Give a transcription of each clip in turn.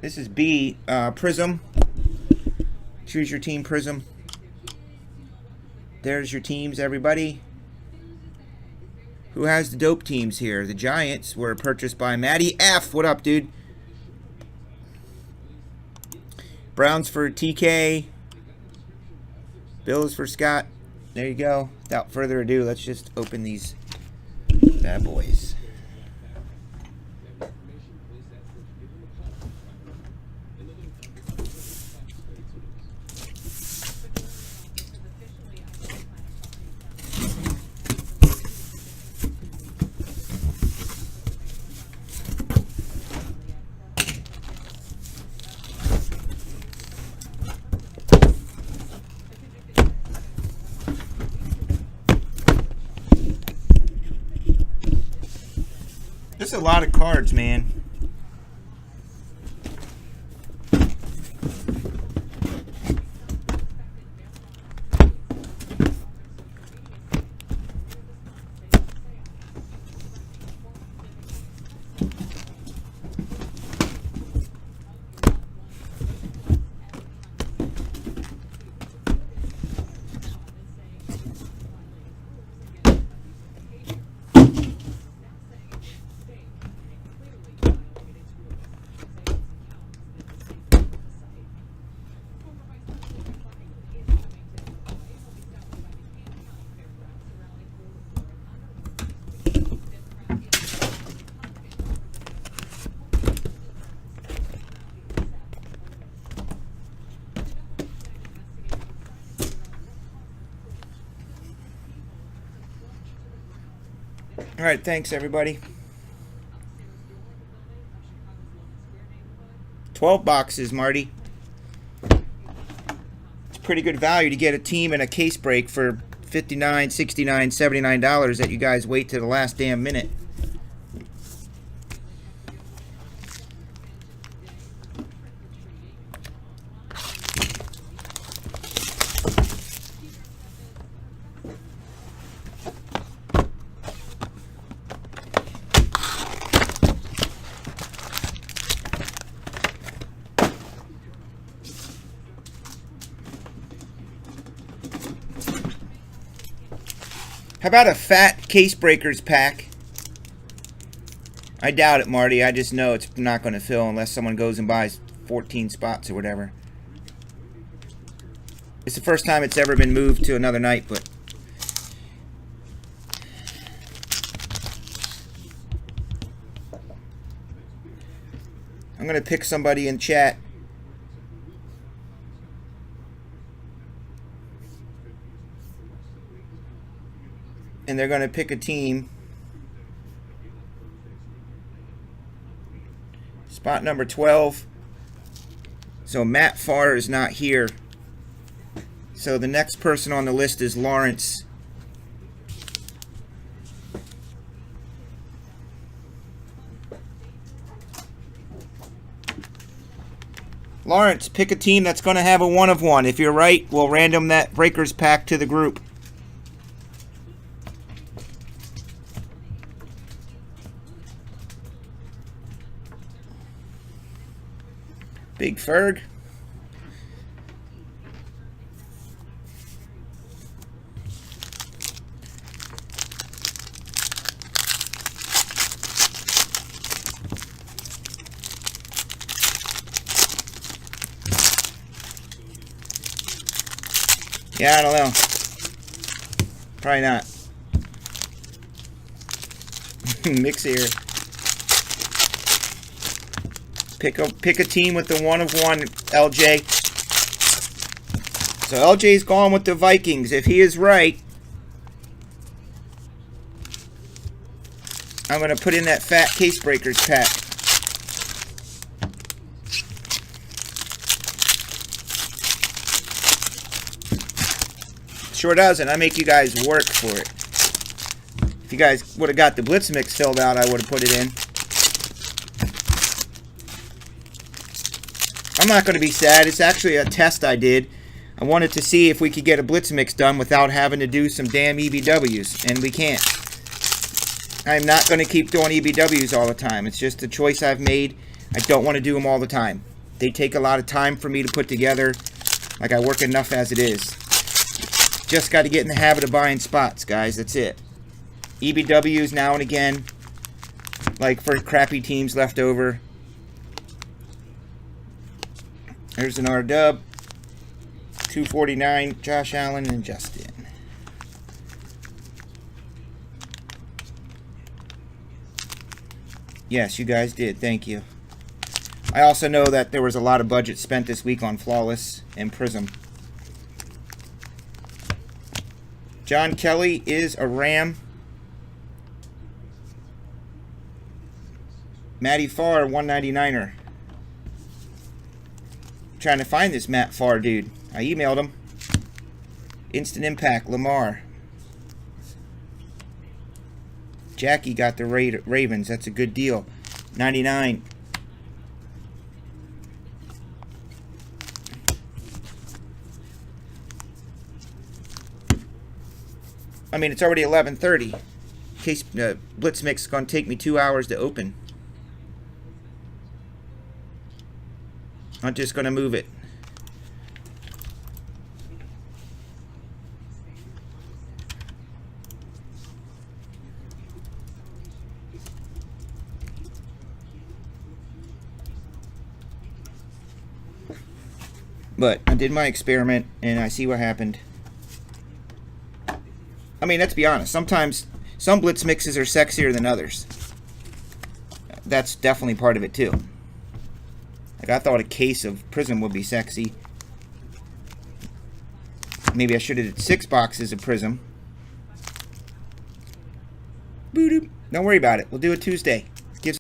This is B, Prizm. Choose your team, Prizm. There's your teams, everybody. Who has the dope teams here? The Giants were purchased by Matty F. What up, dude? Browns for TK. Bills for Scott. There you go. Without further ado, let's just open these bad boys. There's a lot of cards, man. All right, thanks everybody. 12 boxes, Marty. It's pretty good value to get a team and a case break for $59, $69, $79 that you guys wait to the last damn minute. How about a fat case breakers pack? I doubt it, Marty. I just know it's not going to fill unless someone goes and buys 14 spots or whatever. It's the first time it's ever been moved to another night, but I'm going to pick somebody in chat. And they're going to pick a team. Spot number 12. So Matt Farr is not here. So the next person on the list is Lawrence. Lawrence, pick a team that's going to have a 1 of 1. If you're right, we'll random that breakers pack to the group. Big Ferg. Yeah, I don't know. Probably not. Mix here. Pick a team with the 1 of 1, LJ. So LJ's gone with the Vikings. If he is right, I'm going to put in that fat case breakers pack. Sure doesn't. I make you guys work for it. If you guys would have got the Blitz mix filled out, I would have put it in. I'm not going to be sad. It's actually a test I did. I wanted to see if we could get a Blitz mix done without having to do some damn EBWs, and we can't. I'm not going to keep doing EBWs all the time. It's just a choice I've made. I don't want to do them all the time. They take a lot of time for me to put together. Like, I work enough as it is. Just got to get in the habit of buying spots, guys. That's it. EBWs now and again. Like for crappy teams left over. There's an R-dub. 249, Josh Allen and Justin. Yes, you guys did. Thank you. I also know that there was a lot of budget spent this week on Flawless and Prizm. John Kelly is a Ram. Matty Farr, 199er. Trying to find this Matt Farr dude. I emailed him. Instant Impact, Lamar. Jackie got the Ravens. That's a good deal. 99. I mean, it's already 11:30. In case Blitz Mix is going to take me 2 hours to open. I'm just going to move it. But I did my experiment and I see what happened. I mean, let's be honest. Sometimes some Blitz mixes are sexier than others. That's definitely part of it too. Like, I thought a case of Prizm would be sexy. Maybe I should have did 6 boxes of Prizm. Boo-doop. Don't worry about it. We'll do it Tuesday. Give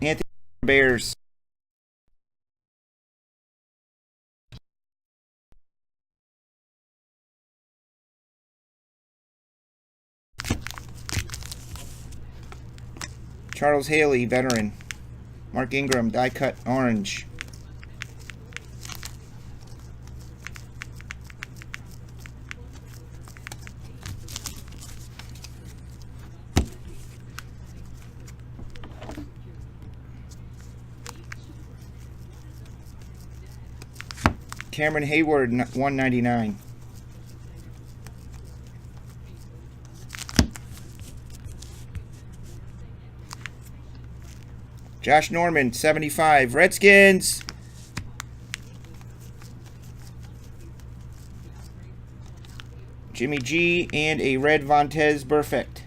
Anthony Bears. Charles Haley, veteran. Mark Ingram, die cut orange. Cameron Hayward, 199. Josh Norman, 75. Redskins. Jimmy G and a red Vontez Perfect.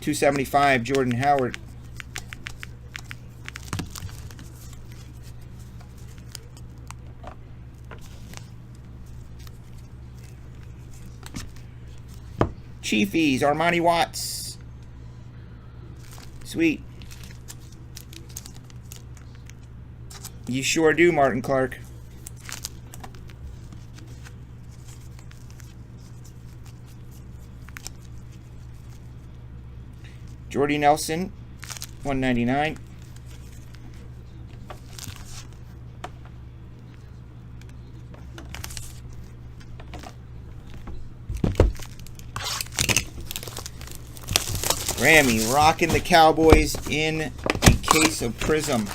$275, Jordan Howard. Chiefies, Armani Watts. Sweet. You sure do, Martin Clark. Jordy Nelson, 199. Grammy rocking the Cowboys in a case of Prizm.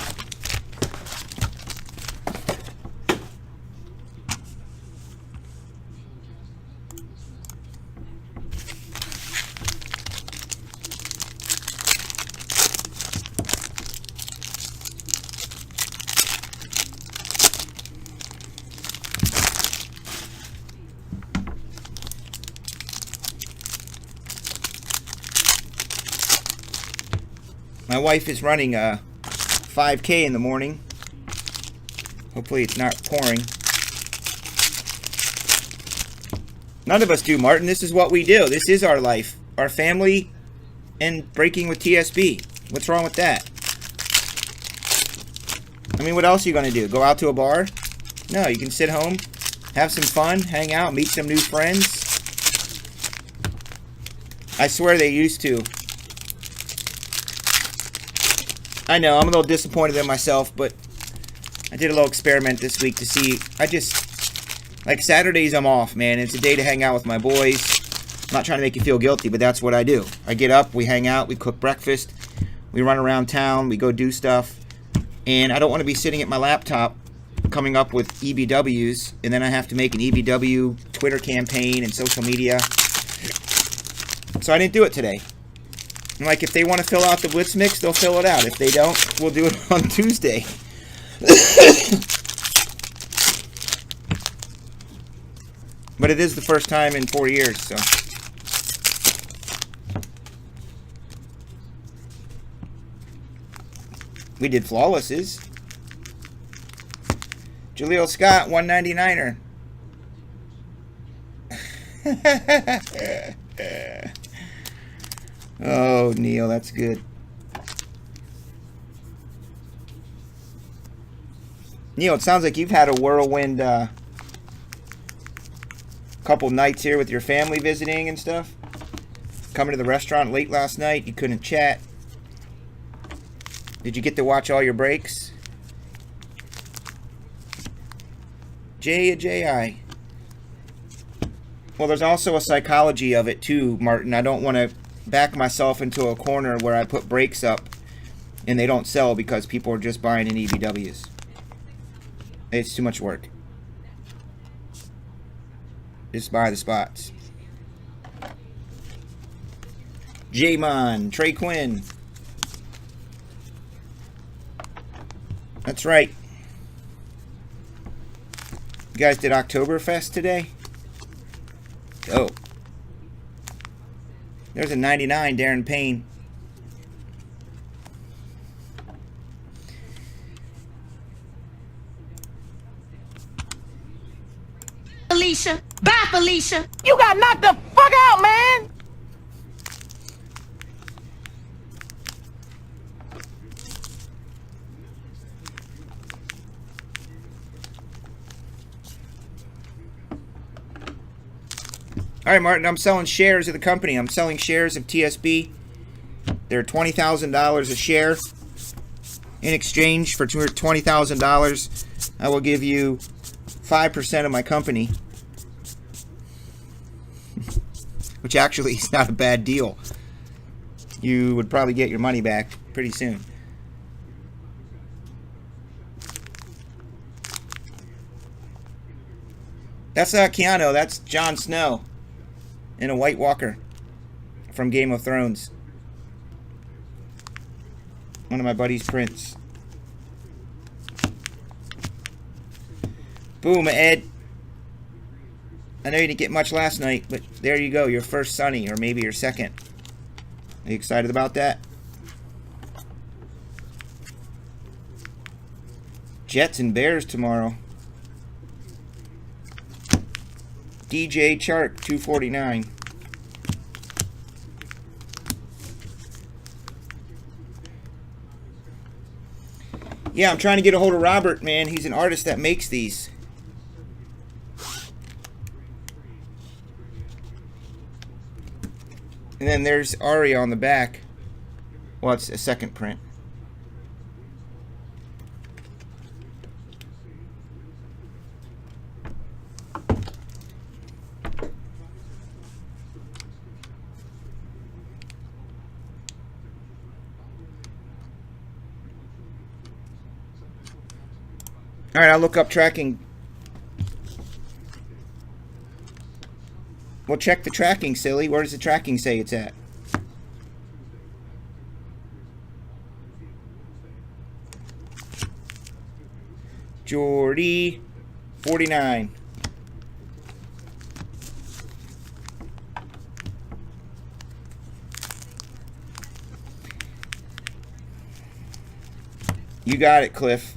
My wife is running a 5K in the morning. Hopefully it's not pouring. None of us do, Martin. This is what we do. This is our life. Our family and breaking with TSB. What's wrong with that? I mean, what else are you going to do? Go out to a bar? No, you can sit home, have some fun, hang out, meet some new friends. I swear they used to. I know, I'm a little disappointed in myself, but I did a little experiment this week to see. Like Saturdays I'm off, man. It's a day to hang out with my boys. I'm not trying to make you feel guilty, but that's what I do. I get up, we hang out, we cook breakfast, we run around town, we go do stuff. And I don't want to be sitting at my laptop coming up with EBWs, and then I have to make an EBW Twitter campaign and social media. So I didn't do it today. And like, if they want to fill out the Blitz mix, they'll fill it out. If they don't, we'll do it on Tuesday. But it is the first time in 4 years, so. We did flawlesses. Jaleel Scott, 199er. Oh, Neil, that's good. Neil, it sounds like you've had a whirlwind couple nights here with your family visiting and stuff. Coming to the restaurant late last night, you couldn't chat. Did you get to watch all your breaks? J.I. Well, there's also a psychology of it too, Martin. I don't want to back myself into a corner where I put breaks up and they don't sell because people are just buying in EBWs. It's too much work. Just buy the spots. J-Mon, Trey Quinn. That's right. You guys did Oktoberfest today? Oh. There's a 99, Darren Payne. Felicia. Bye, Felicia. You got knocked the fuck out, man. All right, Martin, I'm selling shares of the company. I'm selling shares of TSB. They're $20,000 a share. In exchange for $20,000, I will give you 5% of my company. Which actually is not a bad deal. You would probably get your money back pretty soon. That's not Keanu, that's Jon Snow. In a White Walker from Game of Thrones. One of my buddy's prints. Boom, Ed. I know you didn't get much last night, but there you go. Your first Sunny, or maybe your second. Are you excited about that? Jets and Bears tomorrow. DJ Chark, 249. Yeah, I'm trying to get a hold of Robert, man. He's an artist that makes these. And then there's Ari on the back. Well, it's a second print. All right, I'll look up tracking. Well, check the tracking, silly. Where does the tracking say it's at? Jordy, 49. You got it, Cliff.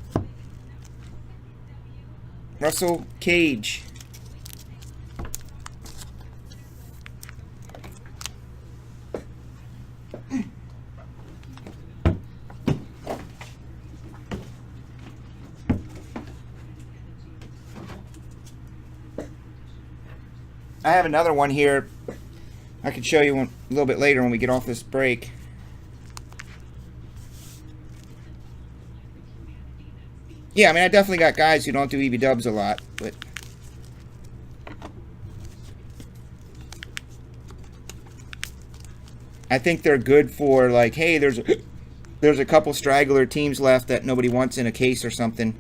Russell Cage. I have another one here. I can show you a little bit later when we get off this break. Yeah, I mean, I definitely got guys who don't do EB dubs a lot, but I think they're good for, like, hey, there's a couple straggler teams left that nobody wants in a case or something.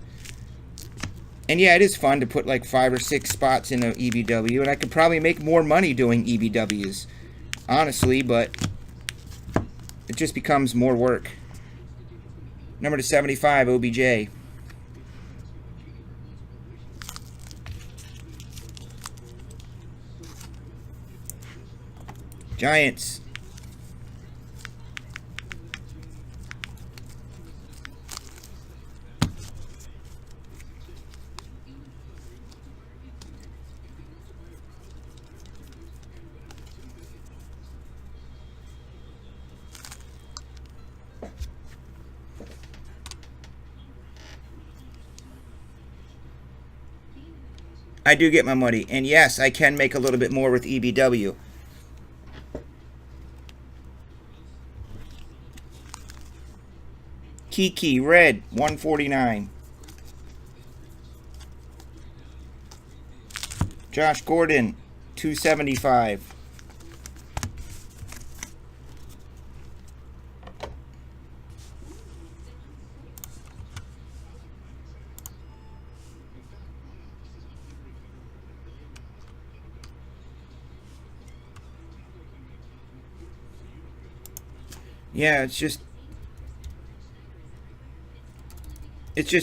And yeah, it is fun to put like 5 or 6 spots in an EBW, and I could probably make more money doing EBWs, honestly, but it just becomes more work. Number to 75, OBJ. Giants. I do get my money, and yes, I can make a little bit more with EBW. Kiki, red, 149. Josh Gordon, 275. Yeah, it's just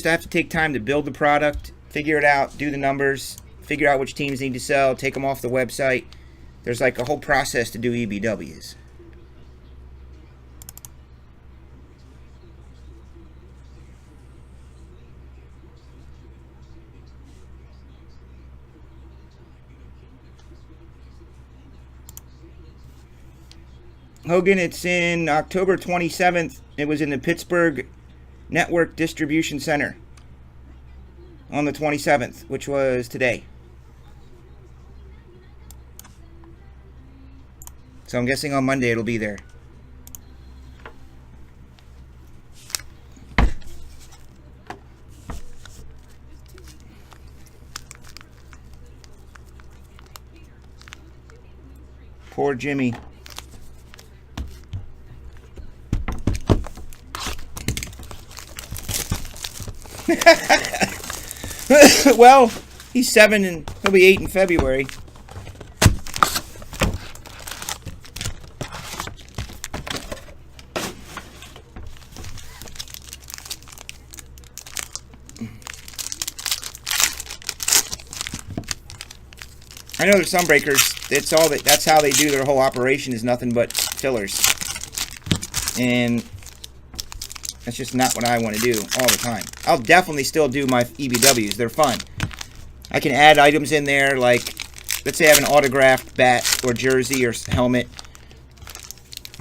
I have to take time to build the product, figure it out, do the numbers, figure out which teams need to sell, take them off the website. There's like a whole process to do EBWs. Hogan, it's in October 27th. It was in the Pittsburgh Network Distribution Center on the 27th, which was today. So I'm guessing on Monday it'll be there. Poor Jimmy. Well, he's 7 and he'll be 8 in February. I know there's some breakers. That's how they do their whole operation, is nothing but fillers. And that's just not what I want to do all the time. I'll definitely still do my EBWs. They're fun. I can add items in there, like, let's say I have an autographed bat or jersey or helmet.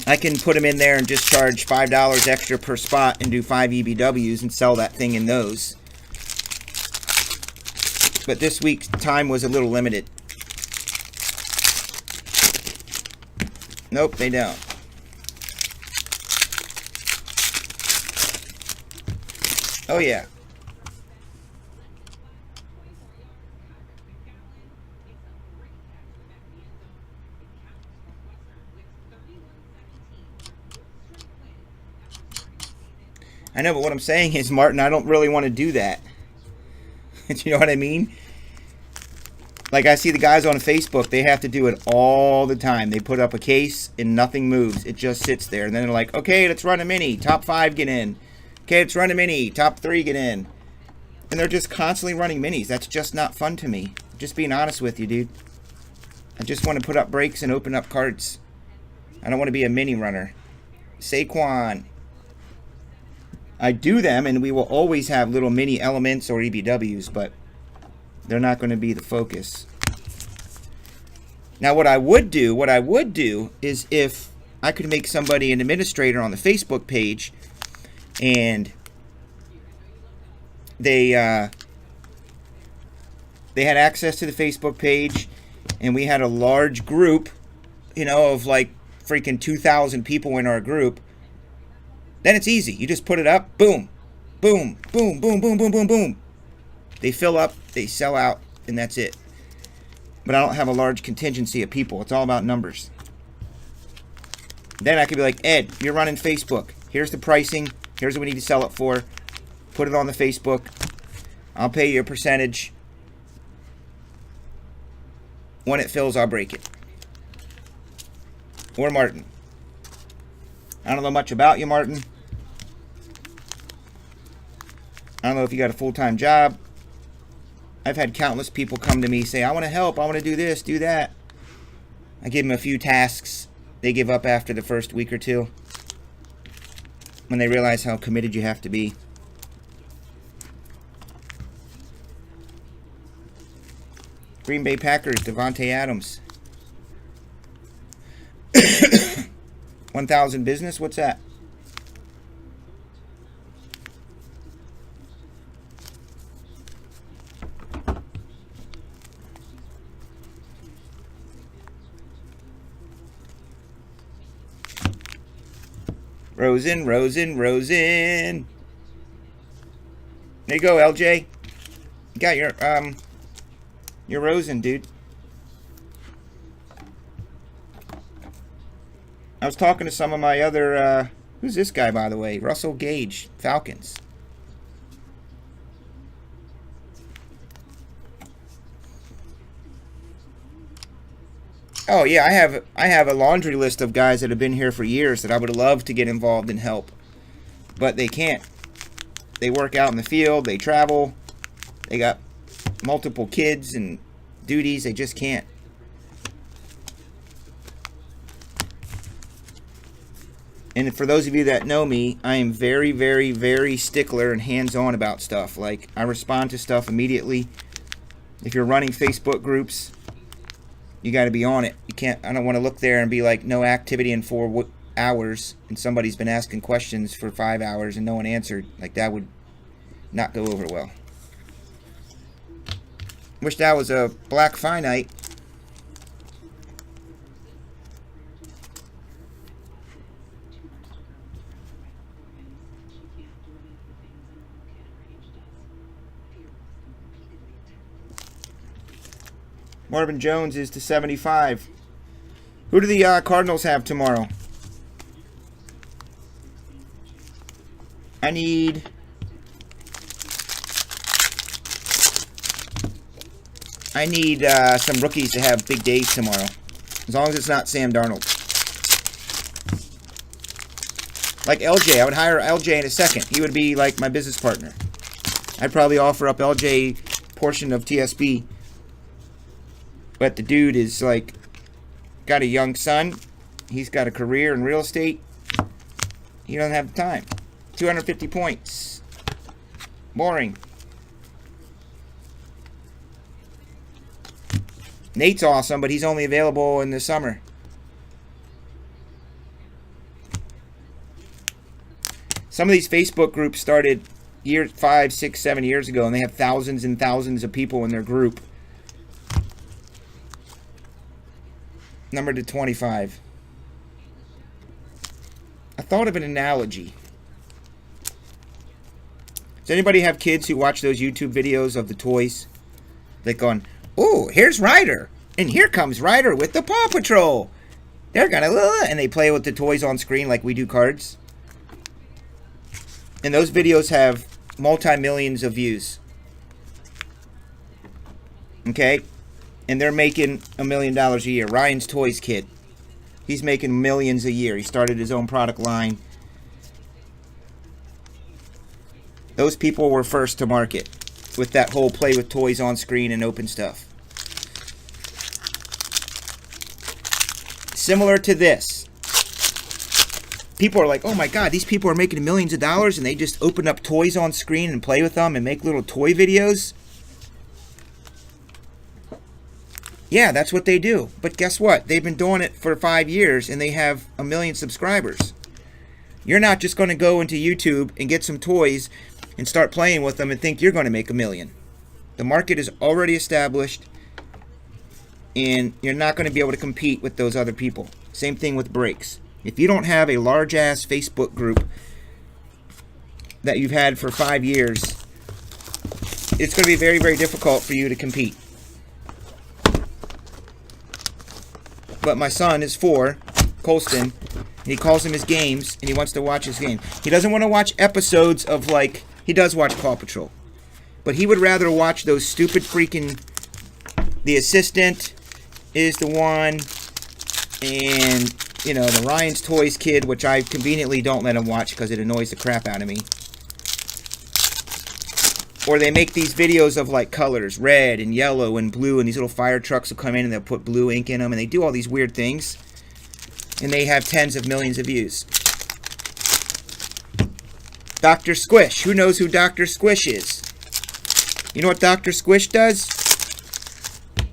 I can put them in there and just charge $5 extra per spot and do 5 EBWs and sell that thing in those. But this week's time was a little limited. Nope, they don't. Oh, yeah. I know, but what I'm saying is, Martin, I don't really want to do that. Do you know what I mean? Like, I see the guys on Facebook, they have to do it all the time. They put up a case and nothing moves. It just sits there. And then they're like, okay, let's run a mini. Top 5 get in. Okay, let's run a mini. Top 3 get in. And they're just constantly running minis. That's just not fun to me. Just being honest with you, dude. I just want to put up breaks and open up cards. I don't want to be a mini runner. Saquon. I do them, and we will always have little mini elements or EBWs, but they're not going to be the focus. Now, what I would do is if I could make somebody an administrator on the Facebook page, and they had access to the Facebook page, and we had a large group you know, of like freaking 2,000 people in our group, then it's easy. You just put it up, boom, boom, boom, boom, boom, boom, boom, boom. They fill up, they sell out, and that's it. But I don't have a large contingency of people. It's all about numbers. Then I could be like, Ed, you're running Facebook. Here's the pricing. Here's what we need to sell it for. Put it on the Facebook. I'll pay you a percentage. When it fills, I'll break it. Or Martin. I don't know much about you, Martin. I don't know if you got a full-time job. I've had countless people come to me say, I want to help, I want to do this, do that. I give them a few tasks. They give up after the first week or two when they realize how committed you have to be. Green Bay Packers, Devontae Adams. 1,000 business? What's that? Rosen. There you go, LJ. You got your Rosen, dude. I was talking to some of my other, who's this guy, by the way? Russell Gage, Falcons. Oh yeah, I have a laundry list of guys that have been here for years that I would love to get involved and help, but they can't. They work out in the field, they travel, they got multiple kids and duties, they just can't. And for those of you that know me, I am very, very, very stickler and hands-on about stuff. Like, I respond to stuff immediately. If you're running Facebook groups, you got to be on it. You can't. I don't want to look there and be like, no activity in 4 hours, and somebody's been asking questions for 5 hours and no one answered. Like, that would not go over well. Wish that was a black finite. Marvin Jones is to 75. Who do the Cardinals have tomorrow? I need some rookies to have big days tomorrow. As long as it's not Sam Darnold. Like LJ. I would hire LJ in a second. He would be like my business partner. I'd probably offer up LJ portion of TSB. But the dude is like, got a young son. He's got a career in real estate. He doesn't have the time. 250 points. Boring. Nate's awesome, but he's only available in the summer. Some of these Facebook groups started 5, 6, 7 years ago, and they have thousands and thousands of people in their group. Number to 25. I thought of an analogy. Does anybody have kids who watch those YouTube videos of the toys? They're going, oh, here's Ryder. And here comes Ryder with the Paw Patrol. They're gonna, and they play with the toys on screen like we do cards. And those videos have multi-millions of views. Okay? And they're making $1 million a year. Ryan's Toys kid. He's making millions a year. He started his own product line. Those people were first to market with that whole play with toys on screen and open stuff. Similar to this. People are like, oh my God, these people are making millions of dollars and they just open up toys on screen and play with them and make little toy videos. Yeah, that's what they do. But guess what? They've been doing it for 5 years and they have 1 million subscribers. You're not just going to go into YouTube and get some toys and start playing with them and think you're going to make $1 million. The market is already established. and you're not going to be able to compete with those other people. Same thing with breaks. If you don't have a large-ass Facebook group that you've had for 5 years, it's going to be very, very difficult for you to compete. But my son is 4, Colston, and he calls him his games, and he wants to watch his game. He doesn't want to watch episodes of, like, he does watch Paw Patrol. But he would rather watch those stupid freaking, The Assistant is the one, and, you know, the Ryan's Toys kid, which I conveniently don't let him watch because it annoys the crap out of me. Or they make these videos of, like, colors, red and yellow and blue, and these little fire trucks will come in and they'll put blue ink in them, and they do all these weird things. And they have tens of millions of views. Dr. Squish. Who knows who Dr. Squish is? You know what Dr. Squish does?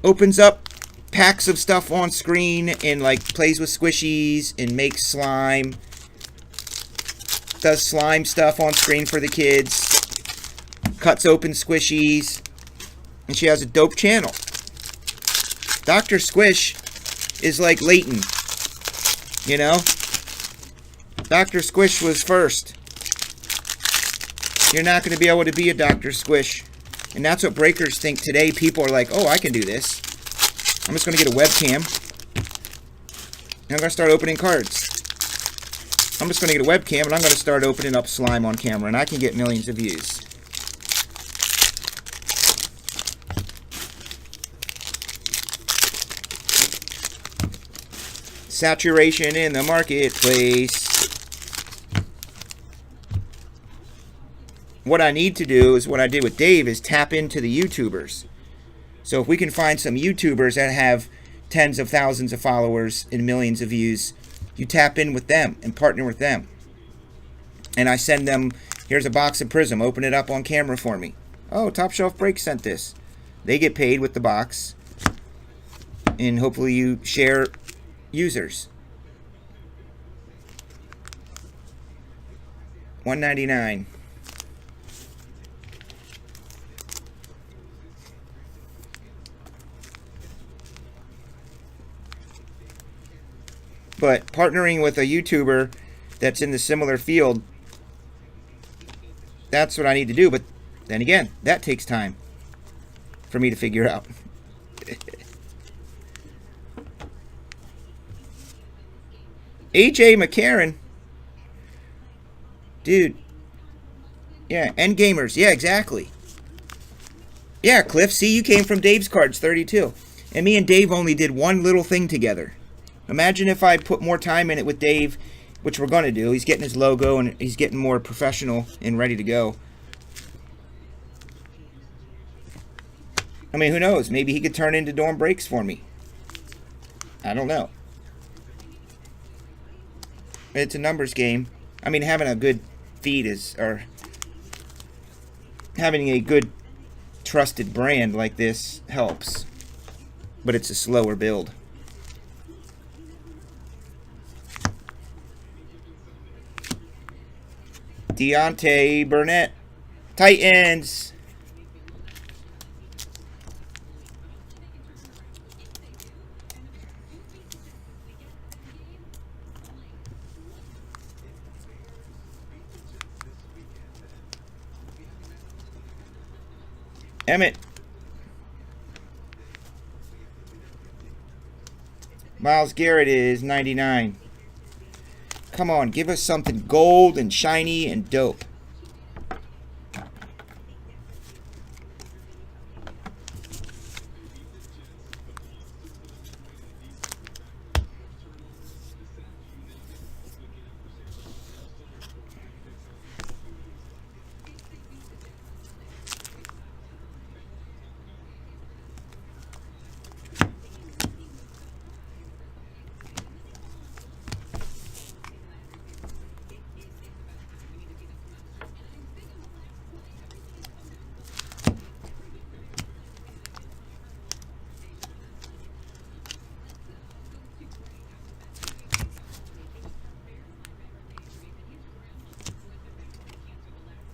Opens up packs of stuff on screen and, like, plays with squishies and makes slime. Does slime stuff on screen for the kids. Cuts open squishies, and she has a dope channel. Dr. Squish is like Leighton, you know? Dr. Squish was first. You're not going to be able to be a Dr. Squish. And that's what breakers think today. People are like, oh, I can do this. I'm just going to get a webcam. And I'm going to start opening cards. I'm just going to get a webcam, and I'm going to start opening up slime on camera, and I can get millions of views. Saturation in the marketplace. What I need to do is what I did with Dave is tap into the YouTubers. So if we can find some YouTubers that have tens of thousands of followers and millions of views, you tap in with them and partner with them. And I send them, here's a box of Prizm, open it up on camera for me. Oh, Top Shelf Break sent this. They get paid with the box. And hopefully you share users. $1.99. But partnering with a YouTuber that's in the similar field, that's what I need to do. But then again, that takes time for me to figure out. AJ McCarran. Dude. Yeah, End Gamers. Yeah, exactly. Yeah, Cliff. See, you came from Dave's Cards 32. And me and Dave only did one little thing together. Imagine if I put more time in it with Dave, which we're going to do. He's getting his logo and he's getting more professional and ready to go. I mean, who knows? Maybe he could turn into Dorm Breaks for me. I don't know. It's a numbers game. I mean, having a good feed is, or having a good trusted brand like this helps. But it's a slower build. Deontay Burnett. Titans. Emmett. Miles Garrett is 99. Come on, give us something gold and shiny and dope.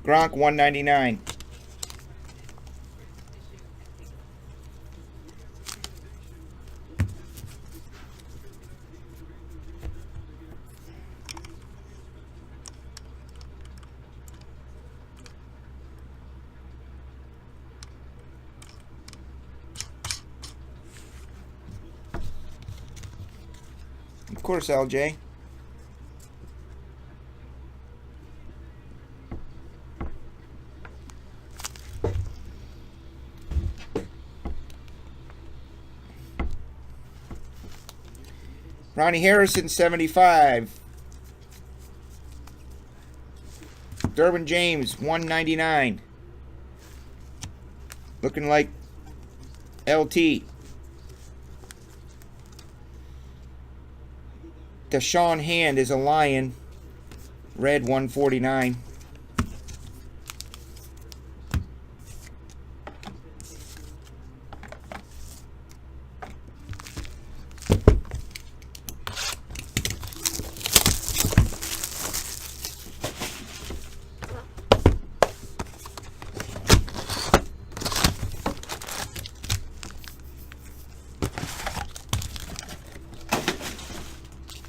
Gronk 199. Of course, LJ. Ronnie Harrison, 75. Derwin James, 199. Looking like LT. Deshaun Hand is a Lion. Red, 149.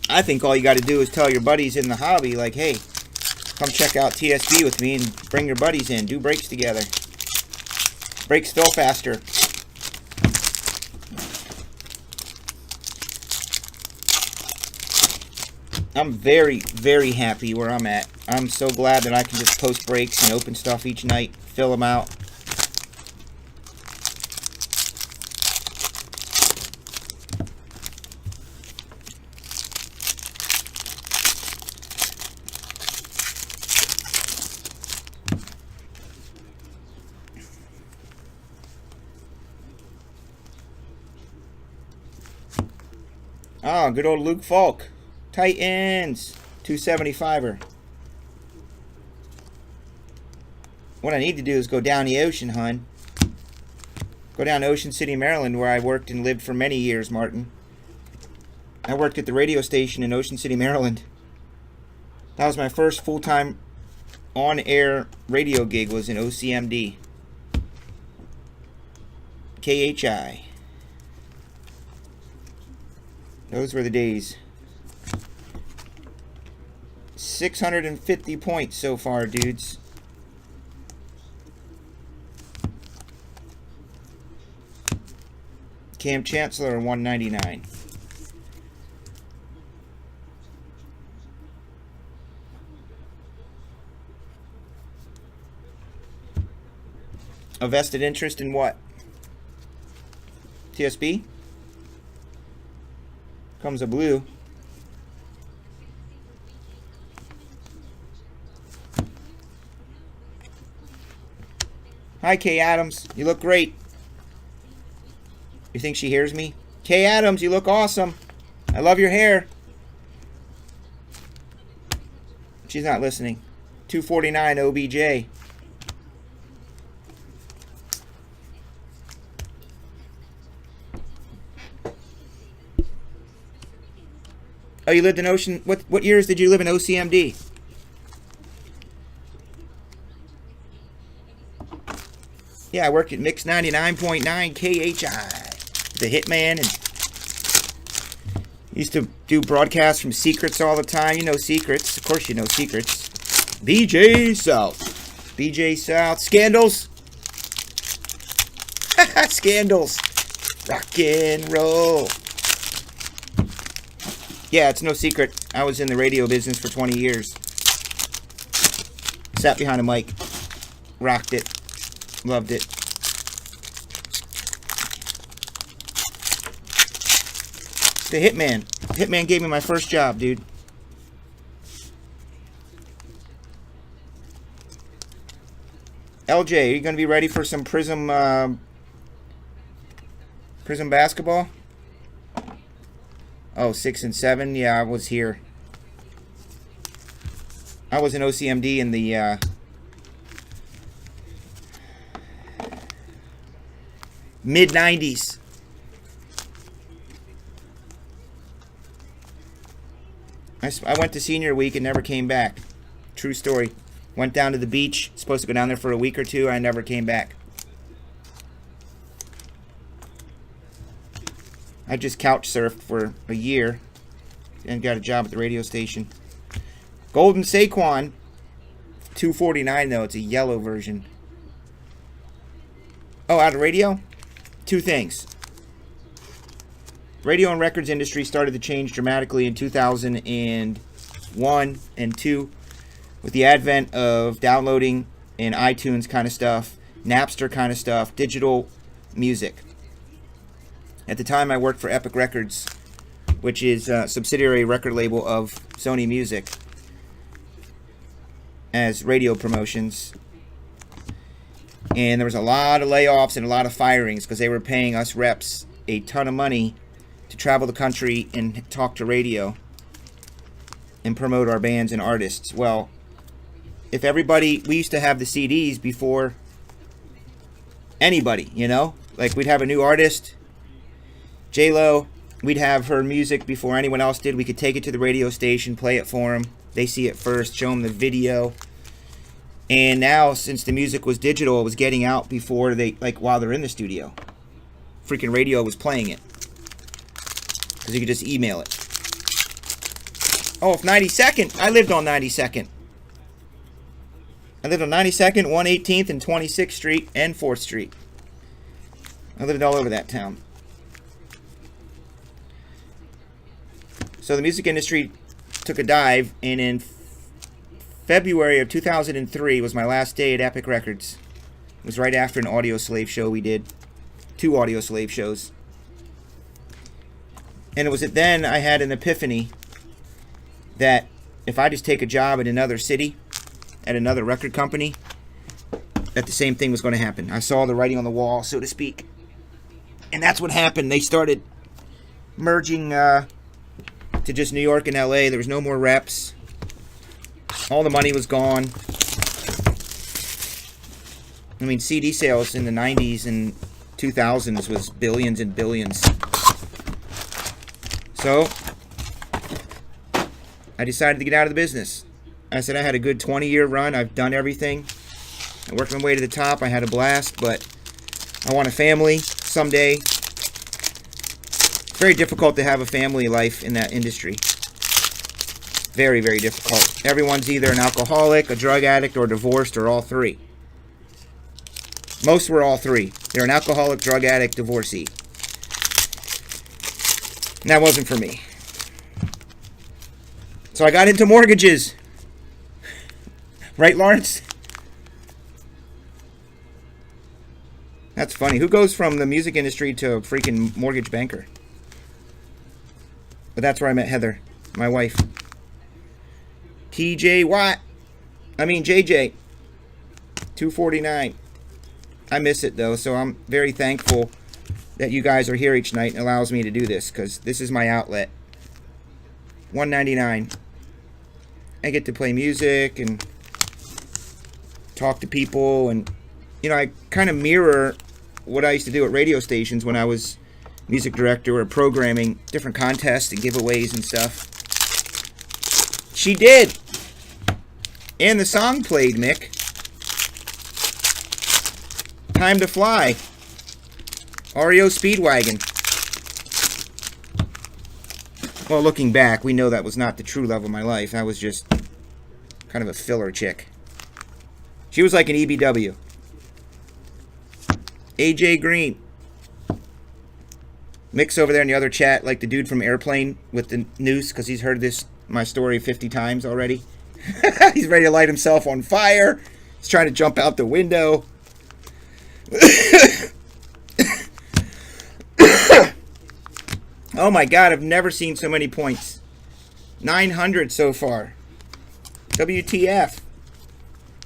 I think all you got to do is tell your buddies in the hobby, like, hey, come check out TSB with me and bring your buddies in. Do breaks together. Breaks fill faster. I'm very, very happy where I'm at. I'm so glad that I can just post breaks and open stuff each night, fill them out. Oh, good old Luke Falk. Titans. 275er. What I need to do is go down the ocean, hun. Go down to Ocean City, Maryland, where I worked and lived for many years, Martin. I worked at the radio station in Ocean City, Maryland. That was my first full-time on-air radio gig, was in OCMD. KHI. Those were the days. 650 points so far, dudes. Cam Chancellor, 199. A vested interest in what? TSB? Comes a blue. Hi, Kay Adams. You look great. You think she hears me? Kay Adams, you look awesome. I love your hair. She's not listening. 249 OBJ. Oh, you lived in Ocean... What years did you live in OCMD? Yeah, I worked at Mix 99.9 KHI. The Hitman, and used to do broadcasts from Secrets all the time. You know Secrets. Of course you know Secrets. BJ South. BJ South. Scandals. Scandals. Rock and roll. Yeah, it's no secret. I was in the radio business for 20 years. Sat behind a mic. Rocked it. Loved it. The Hitman. Hitman gave me my first job, dude. LJ, are you going to be ready for some Prizm basketball? Oh, 6 and 7? Yeah, I was here. I was in OCMD in the mid-90s. I went to senior week and never came back. True story. Went down to the beach. Supposed to go down there for a week or two. I never came back. I just couch surfed for a year and got a job at the radio station. Golden Saquon, 249 though. It's a yellow version. Oh, out of radio? Two things. radio and records industry started to change dramatically in 2001 and 2 with the advent of downloading and iTunes kind of stuff, Napster kind of stuff, digital music. At the time, I worked for Epic Records, which is a subsidiary record label of Sony Music, as radio promotions. And there was a lot of layoffs and a lot of firings because they were paying us reps a ton of money to travel the country and talk to radio and promote our bands and artists. Well, if everybody, we used to have the CDs before anybody, you know? Like, we'd have a new artist, J-Lo, we'd have her music before anyone else did. We could take it to the radio station, play it for them. They see it first, show them the video. And now, since the music was digital, it was getting out before they, like, while they're in the studio. Freaking radio was playing it. Because you could just email it. Oh, 92nd. I lived on 92nd. I lived on 92nd, 118th, and 26th Street, and 4th Street. I lived all over that town. So the music industry took a dive, and in February of 2003 was my last day at Epic Records. It was right after an Audio Slave show we did. 2 Audio Slave shows. And it was then I had an epiphany that if I just take a job in another city, at another record company, that the same thing was going to happen. I saw the writing on the wall, so to speak. And that's what happened. They started merging to just New York and LA. There was no more reps. All the money was gone. I mean, CD sales in the 90s and 2000s was billions and billions. So I decided to get out of the business. I said I had a good 20-year run. I've done everything. I worked my way to the top. I had a blast, but I want a family someday. It's very difficult to have a family life in that industry. Very, very difficult. Everyone's either an alcoholic, a drug addict, or divorced, or all three. Most were all three. They're an alcoholic, drug addict, divorcee. And that wasn't for me. So I got into mortgages. Right, Lawrence? That's funny. Who goes from the music industry to a freaking mortgage banker? But that's where I met Heather, my wife. TJ Watt. I mean JJ. 249. I miss it though, so I'm very thankful that you guys are here each night and allows me to do this, because this is my outlet. $1.99. I get to play music and talk to people, and you know, I kind of mirror what I used to do at radio stations when I was music director or programming different contests and giveaways and stuff. She did. And the song played, Mick. Time to Fly. REO Speedwagon. Well, looking back, we know that was not the true love of my life. I was just kind of a filler chick. She was like an EBW. AJ Green. Mick's over there in the other chat, like the dude from Airplane with the noose, because he's heard my story 50 times already. He's ready to light himself on fire. He's trying to jump out the window. Oh my God, I've never seen so many points. 900 so far. WTF.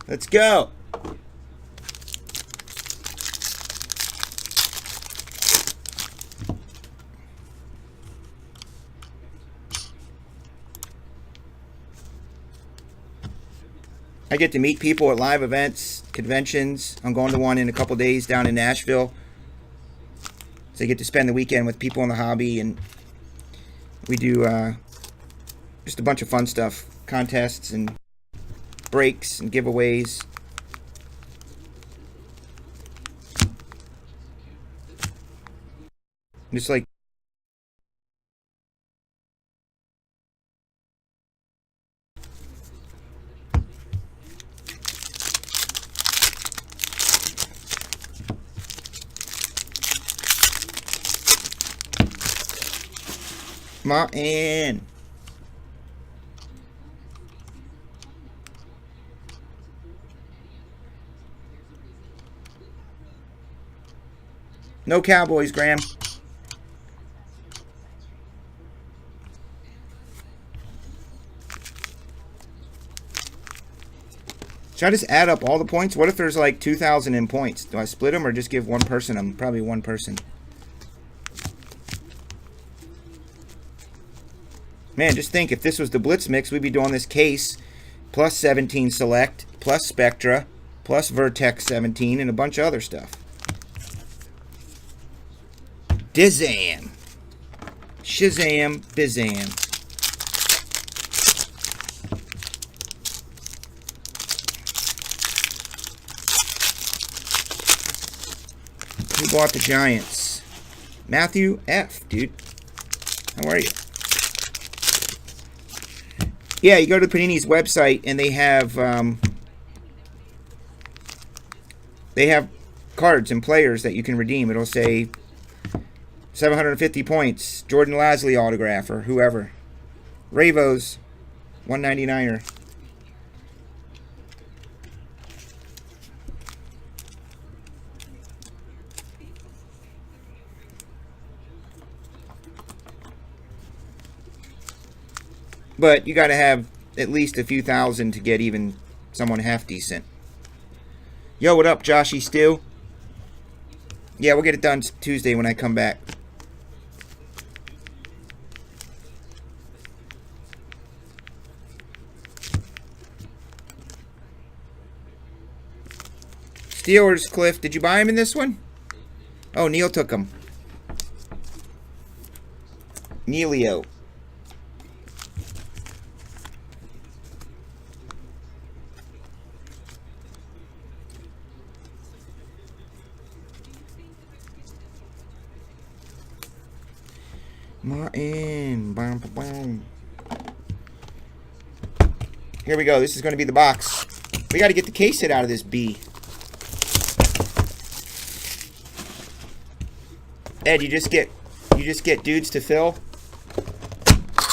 Let's go. I get to meet people at live events, conventions. I'm going to one in a couple days down in Nashville. So I get to spend the weekend with people in the hobby, and we do just a bunch of fun stuff. Contests and breaks and giveaways. Just like Martin. No Cowboys, Graham. Should I just add up all the points? What if there's like 2,000 in points? Do I split them or just give one person them? Probably one person. Man, just think, if this was the Blitz mix, we'd be doing this case plus 17 select, plus Spectra, plus Vertex 17, and a bunch of other stuff. Dizam. Shazam, Bizam. Who bought the Giants? Matthew F, dude. How are you? Yeah, you go to Panini's website and they have cards and players that you can redeem. It'll say 750 points, Jordan Lasley autograph or whoever. Ravos, 199er. But you got to have at least a few thousand to get even someone half decent. Yo, what up, Joshy Stew? Yeah, we'll get it done Tuesday when I come back. Steelers, Cliff, did you buy him in this one? Oh, Neil took him. Neilio. Martin. Bam, bam, bam. Here we go. This is going to be the box. We got to get the case hit out of this B. Ed, you just get dudes to fill.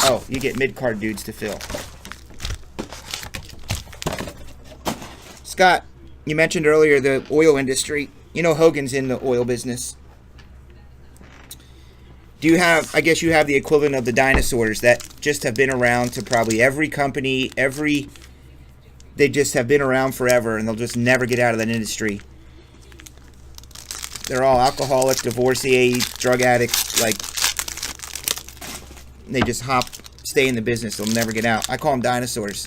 Oh, you get mid-card dudes to fill. Scott, you mentioned earlier the oil industry. You know Hogan's in the oil business. Do you have, I guess you have the equivalent of the dinosaurs that just have been around to probably every company, they just have been around forever and they'll just never get out of that industry. They're all alcoholics, divorcees, drug addicts, like, they just stay in the business, they'll never get out. I call them dinosaurs.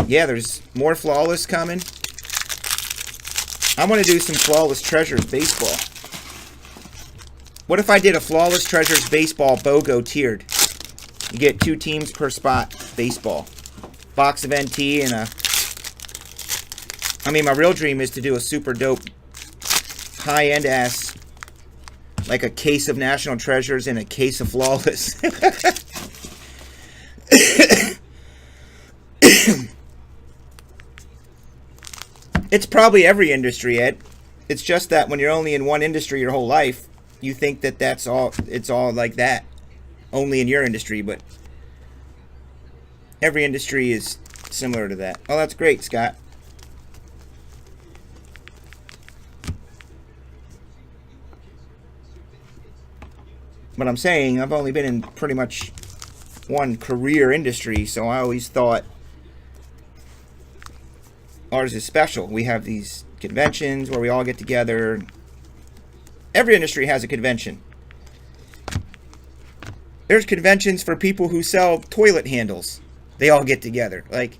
Yeah, there's more Flawless coming. I want to do some Flawless Treasures baseball. What if I did a Flawless Treasures baseball BOGO tiered? You get 2 teams per spot baseball. Box of NT and a... I mean, my real dream is to do a super dope high-end ass, like a case of National Treasures and a case of Flawless. It's probably every industry, Ed. It's just that when you're only in one industry your whole life, you think that that's all, it's all like that. Only in your industry, but every industry is similar to that. Oh, that's great, Scott. But I'm saying I've only been in pretty much one career industry, so I always thought ours is special. We have these conventions where we all get together. Every industry has a convention. There's conventions for people who sell toilet handles. They all get together. Like,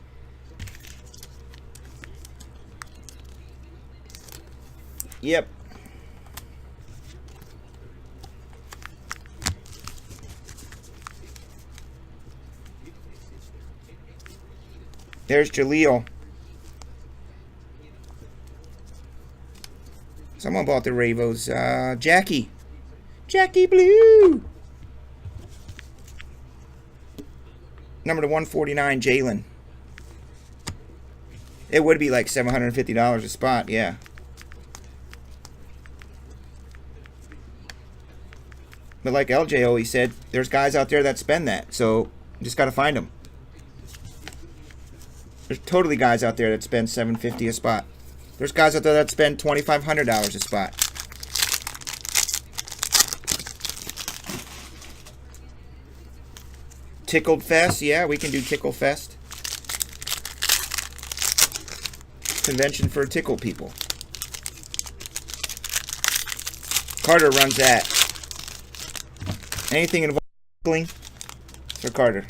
yep. There's Jaleel. Someone bought the Ravos. Jackie. Jackie Blue. Number to 149, Jalen. It would be like $750 a spot, yeah. But like LJ always said, there's guys out there that spend that. So you just got to find them. There's totally guys out there that spend $750 a spot. There's guys out there that spend $2,500 a spot. Tickled Fest, yeah, we can do Tickle Fest. Convention for tickle people. Carter runs that. Anything involving tickling for Carter.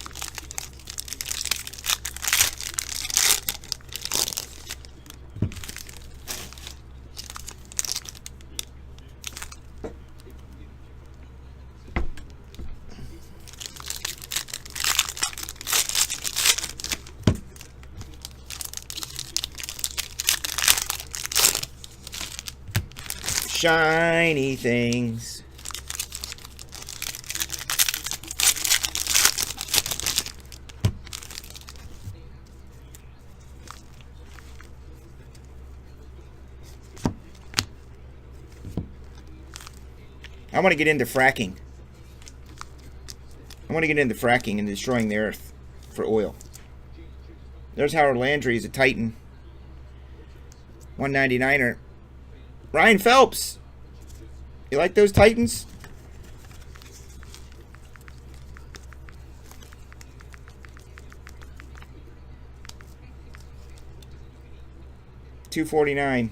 Shiny things. I want to get into fracking. I want to get into fracking and destroying the earth for oil. There's Howard Landry. He's a Titan. 199er. Ryan Phelps. You like those Titans? $249.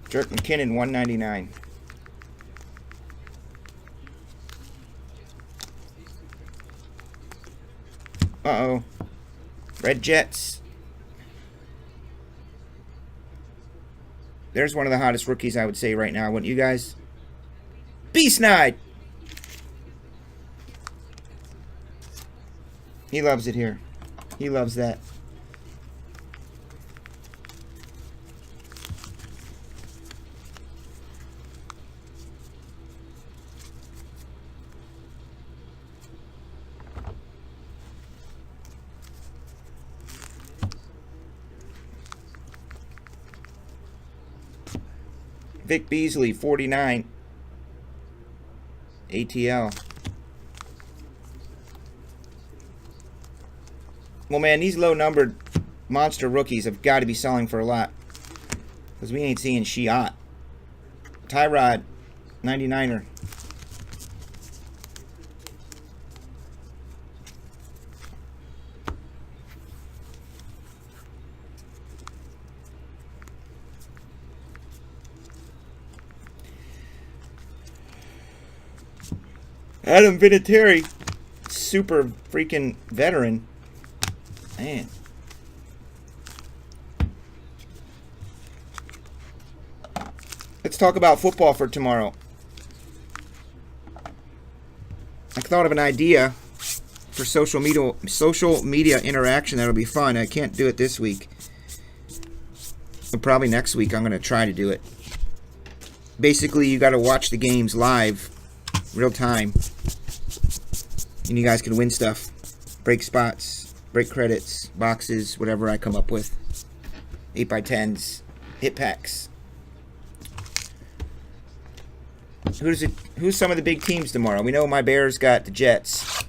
Dirk McKinnon, $199. Uh-oh. Red Jets. There's one of the hottest rookies, I would say, right now. Wouldn't you guys? B-Snide! He loves it here. He loves that. Vic Beasley, 49. ATL. Well, man, these low-numbered monster rookies have got to be selling for a lot. Because we ain't seeing Shiat. Tyrod, 99er. Adam Vinatieri, super freaking veteran. Man. Let's talk about football for tomorrow. I thought of an idea for social media interaction that'll be fun. I can't do it this week. But probably next week I'm going to try to do it. Basically, you got to watch the games live, real time. And you guys can win stuff. Break spots, break credits, boxes, whatever I come up with. 8x10s, hit packs. Who's some of the big teams tomorrow? We know my Bears got the Jets.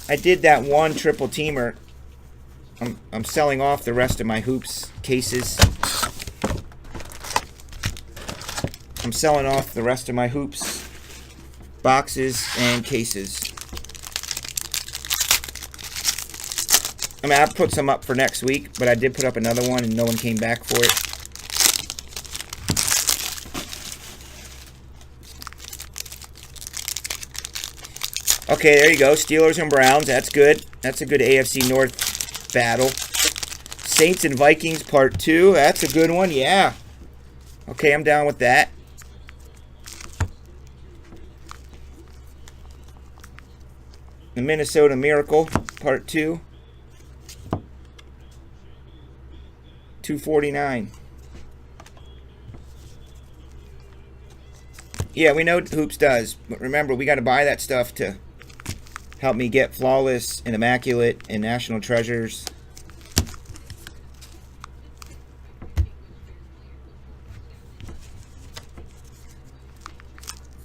I did that one triple teamer. I'm selling off the rest of my hoops cases. I'm selling off the rest of my hoops boxes and cases. I mean, I put some up for next week, but I did put up another one and no one came back for it. Okay, there you go. Steelers and Browns. That's good. That's a good AFC North battle. Saints and Vikings Part 2. That's a good one. Yeah. Okay, I'm down with that. The Minnesota Miracle Part 2. $249. Yeah, we know what Hoops does. But remember, we got to buy that stuff to help me get Flawless and Immaculate and National Treasures.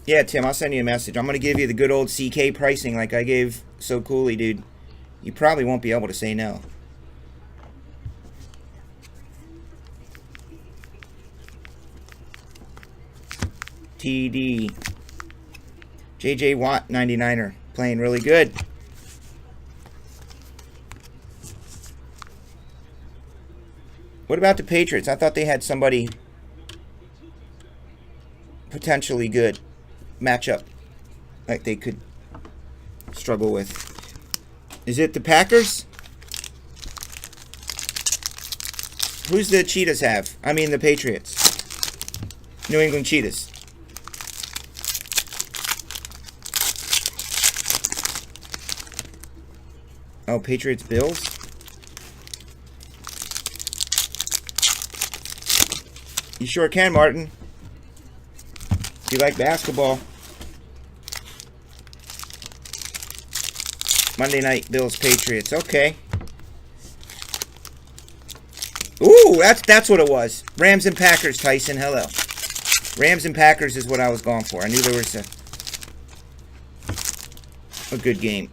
Yeah, Tim, I'll send you a message. I'm going to give you the good old CK pricing like I gave So Coolly, dude. You probably won't be able to say no. TD. JJ Watt, 99er. Playing really good. What about the Patriots? I thought they had somebody potentially good matchup like they could struggle with. Is it the Packers? Who's the Cheetahs have? I mean the Patriots. New England Cheetahs. Oh, Patriots Bills? You sure can, Martin. If you like basketball. Monday night, Bills, Patriots. Okay. Ooh, that's what it was. Rams and Packers, Tyson. Hello. Rams and Packers is what I was going for. I knew there was a good game.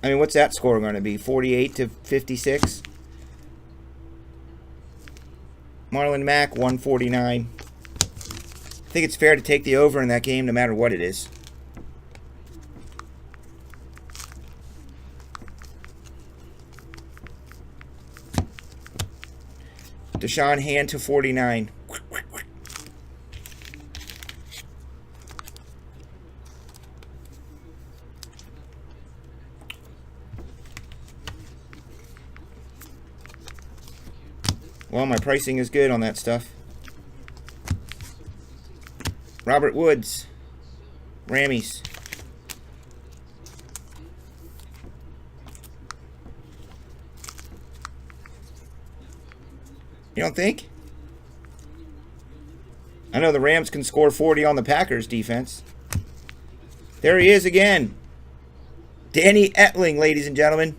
I mean, what's that score going to be? 48-56? Marlon Mack, 149. I think it's fair to take the over in that game no matter what it is. Deshaun Hand to 49. Well, my pricing is good on that stuff. Robert Woods. Rammies. You don't think? I know the Rams can score 40 on the Packers defense. There he is again. Danny Etling, ladies and gentlemen.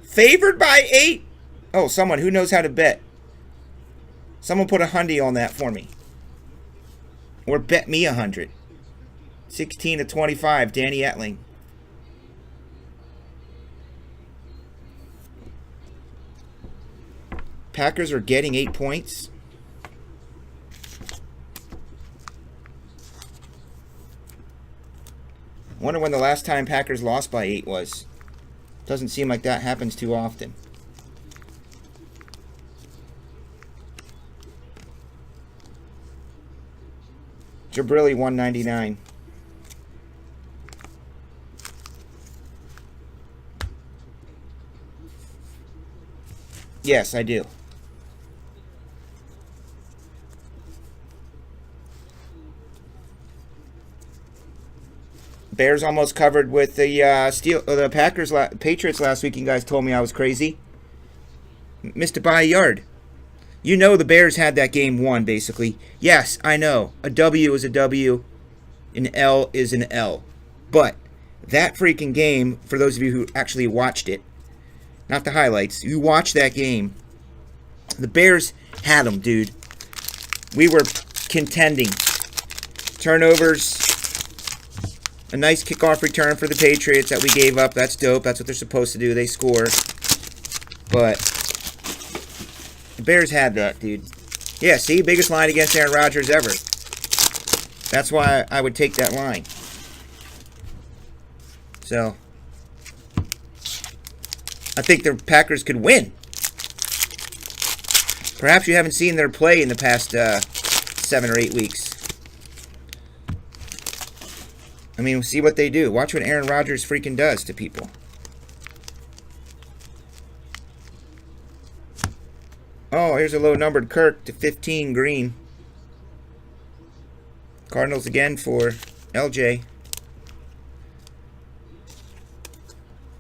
Favored by 8. Oh, someone who knows how to bet. Someone put $100 on that for me. Or bet me 100. 16-25, Danny Etling. Packers are getting 8 points. I wonder when the last time Packers lost by 8 was. Doesn't seem like that happens too often. Jabrilli, 199. Yes, I do. Bears almost covered with the the Patriots last week. You guys told me I was crazy. Missed it by a yard. You know the Bears had that game won, basically. Yes, I know. A W is a W. An L is an L. But that freaking game, for those of you who actually watched it, not the highlights, you watched that game. The Bears had them, dude. We were contending. Turnovers. A nice kickoff return for the Patriots that we gave up. That's dope. That's what they're supposed to do. They score. But the Bears had that, dude. Yeah, see? Biggest line against Aaron Rodgers ever. That's why I would take that line. So, I think the Packers could win. Perhaps you haven't seen their play in the past 7 or 8 weeks. I mean, see what they do. Watch what Aaron Rodgers freaking does to people. Oh, here's a low-numbered Kirk to 15 green. Cardinals again for LJ.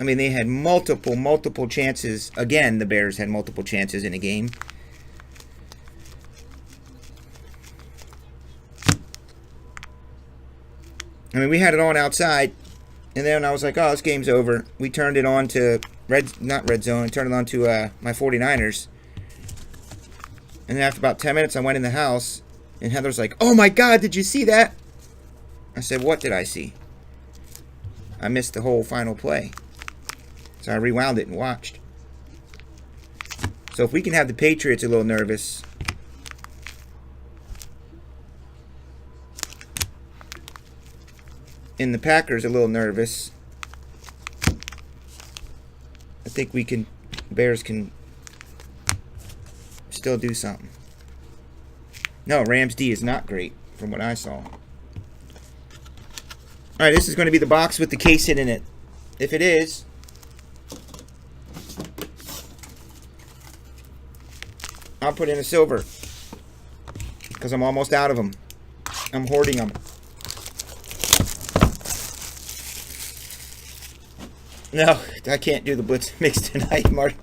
I mean, they had multiple chances. Again, the Bears had multiple chances in a game. I mean, we had it on outside, and then I was like, oh, this game's over. We turned it on to not red zone, turned it on to my 49ers. And then after about 10 minutes, I went in the house, and Heather's like, oh my God, did you see that? I said, what did I see? I missed the whole final play. So I rewound it and watched. So if we can have the Patriots a little nervous, and the Packers a little nervous, I think we can, Bears can still do something. No, Rams D is not great from what I saw. Alright, this is going to be the box with the case in it. If it is, I'll put in a silver. Because I'm almost out of them. I'm hoarding them. No, I can't do the Blitz mix tonight, Mark.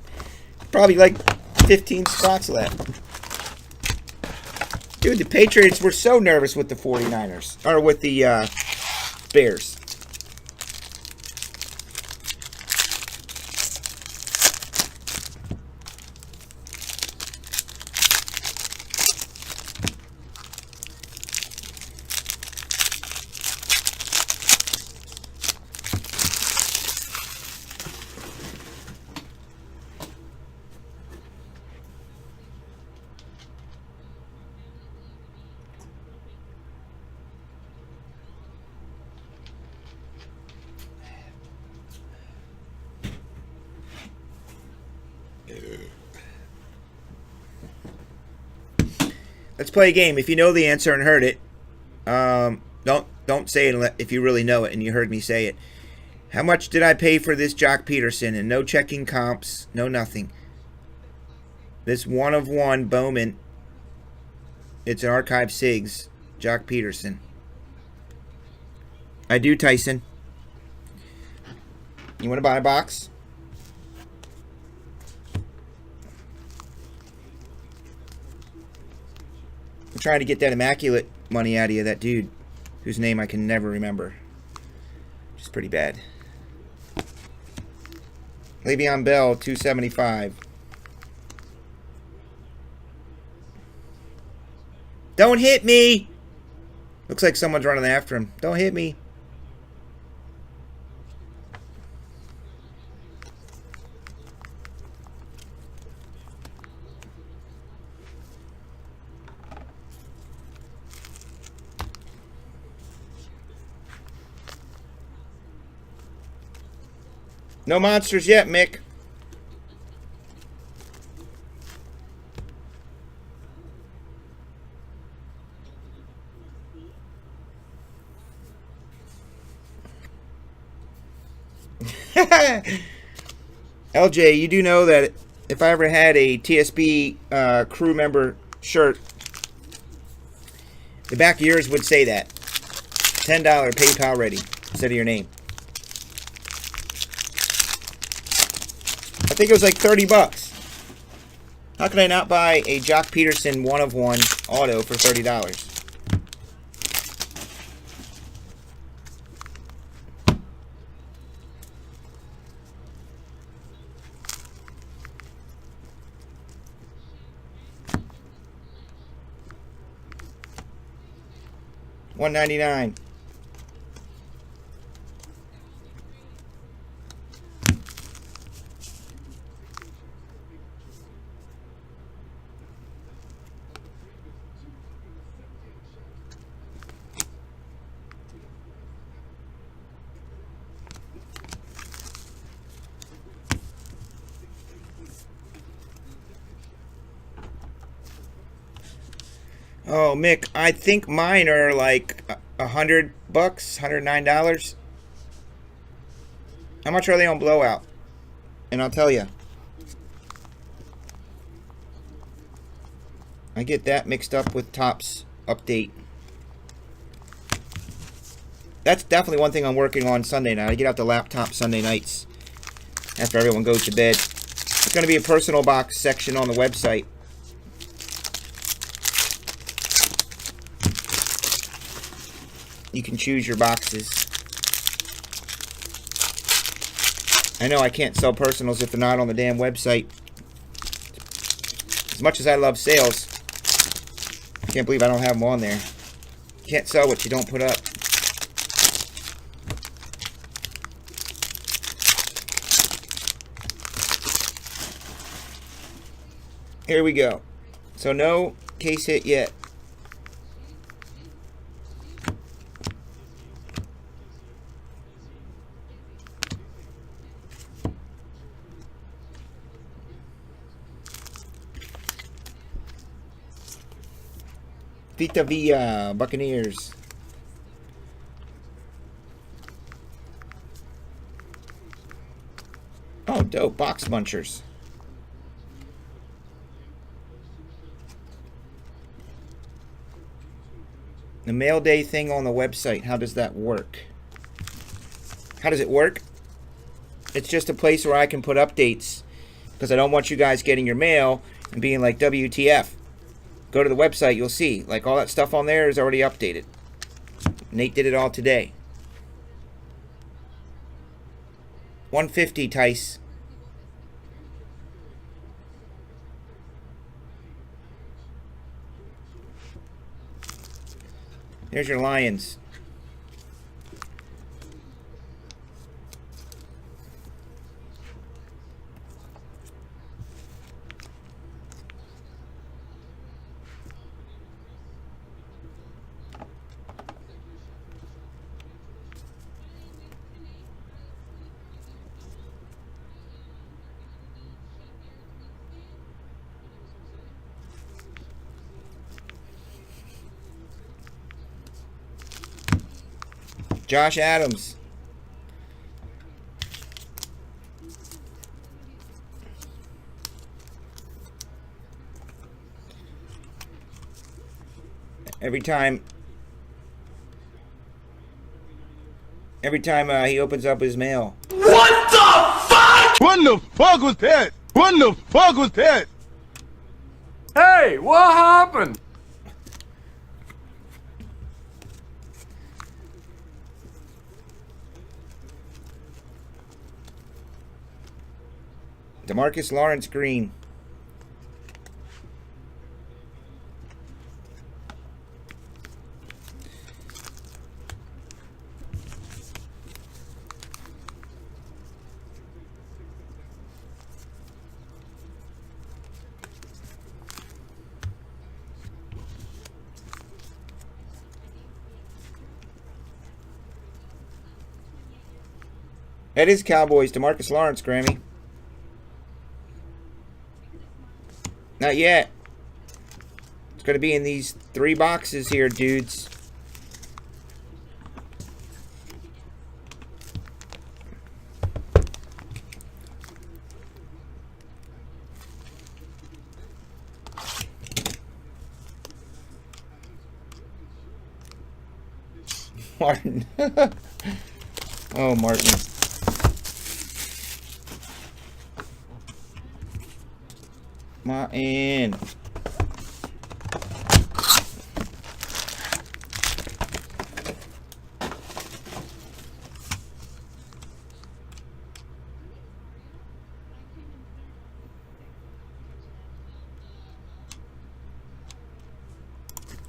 Probably like 15 spots left. Dude, the Patriots were so nervous with the 49ers. Or with the Bears. Let's play a game. If you know the answer and heard it, don't say it if you really know it and you heard me say it. How much did I pay for this Jock Peterson? And no checking comps, no nothing. This 1/1 Bowman. It's an archive SIGs. Jock Peterson. I do, Tyson. You want to buy a box? I'm trying to get that immaculate money out of you, that dude whose name I can never remember. Which is pretty bad. Le'Veon Bell, 275. Don't hit me! Looks like someone's running after him. Don't hit me. No monsters yet, Mick. LJ, you do know that if I ever had a TSB crew member shirt, the back of yours would say that. $10 PayPal ready instead of your name. I think it was like 30 bucks. How could I not buy a Jock Peterson 1/1 auto for $30? $1.99. Oh, Mick, I think mine are like $100, $109. How much are they on Blowout? And I'll tell you. I get that mixed up with Topps Update. That's definitely one thing I'm working on Sunday night. I get out the laptop Sunday nights after everyone goes to bed. There's going to be a personal box section on the website. You can choose your boxes. I know I can't sell personals if they're not on the damn website. As much as I love sales, I can't believe I don't have them on there. You can't sell what you don't put up. Here we go. So no case hit yet. Vita Villa, Buccaneers. Oh, dope. Box munchers. The mail day thing on the website. How does that work? How does it work? It's just a place where I can put updates. Because I don't want you guys getting your mail and being like, WTF. Go to the website, you'll see. Like, all that stuff on there is already updated. Nate did it all today. 150, Tice. There's your Lions. Josh Adams. Every time he opens up his mail. What the fuck? What the fuck was that? What the fuck was that? Hey, what happened? DeMarcus Lawrence Green. That is Cowboys. DeMarcus Lawrence, Grammy. Not yet. It's going to be in these 3 boxes here, dudes. Martin. Oh, Martin. Martin.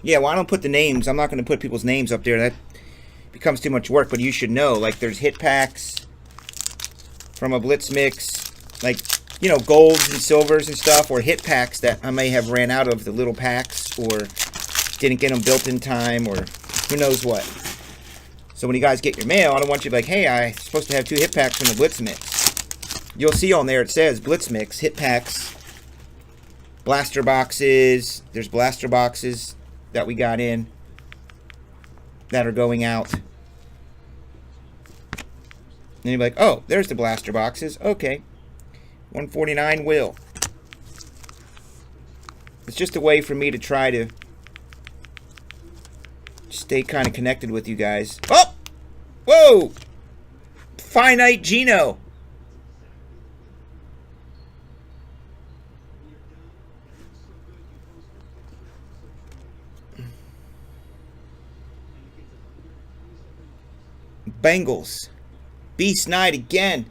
Yeah, well, I don't put the names. I'm not going to put people's names up there. That becomes too much work, but you should know. Like, there's hit packs from a Blitz mix. Like, you know, golds and silvers and stuff, or hit packs that I may have ran out of the little packs, or didn't get them built in time, or who knows what. So when you guys get your mail, I don't want you to be like, hey, I'm supposed to have 2 hit packs from the Blitz mix. You'll see on there it says Blitz mix, hit packs, blaster boxes. There's blaster boxes that we got in that are going out. And you'll be like, oh, there's the blaster boxes. Okay. 149 will. It's just a way for me to try to stay kind of connected with you guys. Oh! Whoa! Finite Gino. Bengals. Beast night again.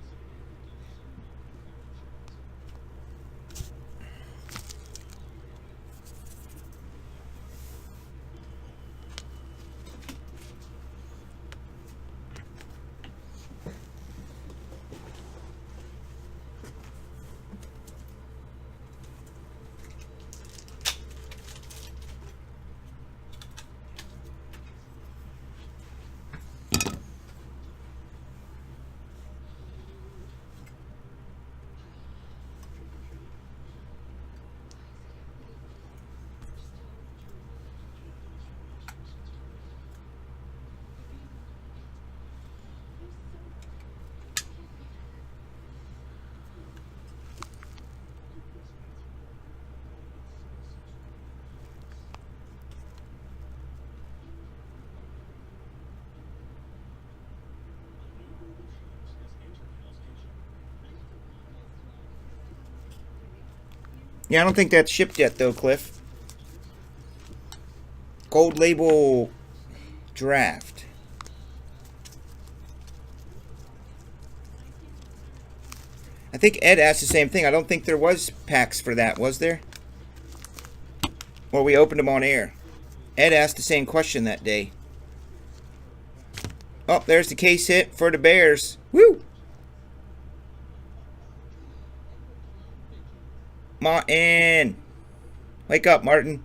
Yeah, I don't think that's shipped yet, though, Cliff. Gold label draft. I think Ed asked the same thing. I don't think there was packs for that, was there? Or we opened them on air. Ed asked the same question that day. Oh, there's the case hit for the Bears. Woo! Martin! Wake up, Martin.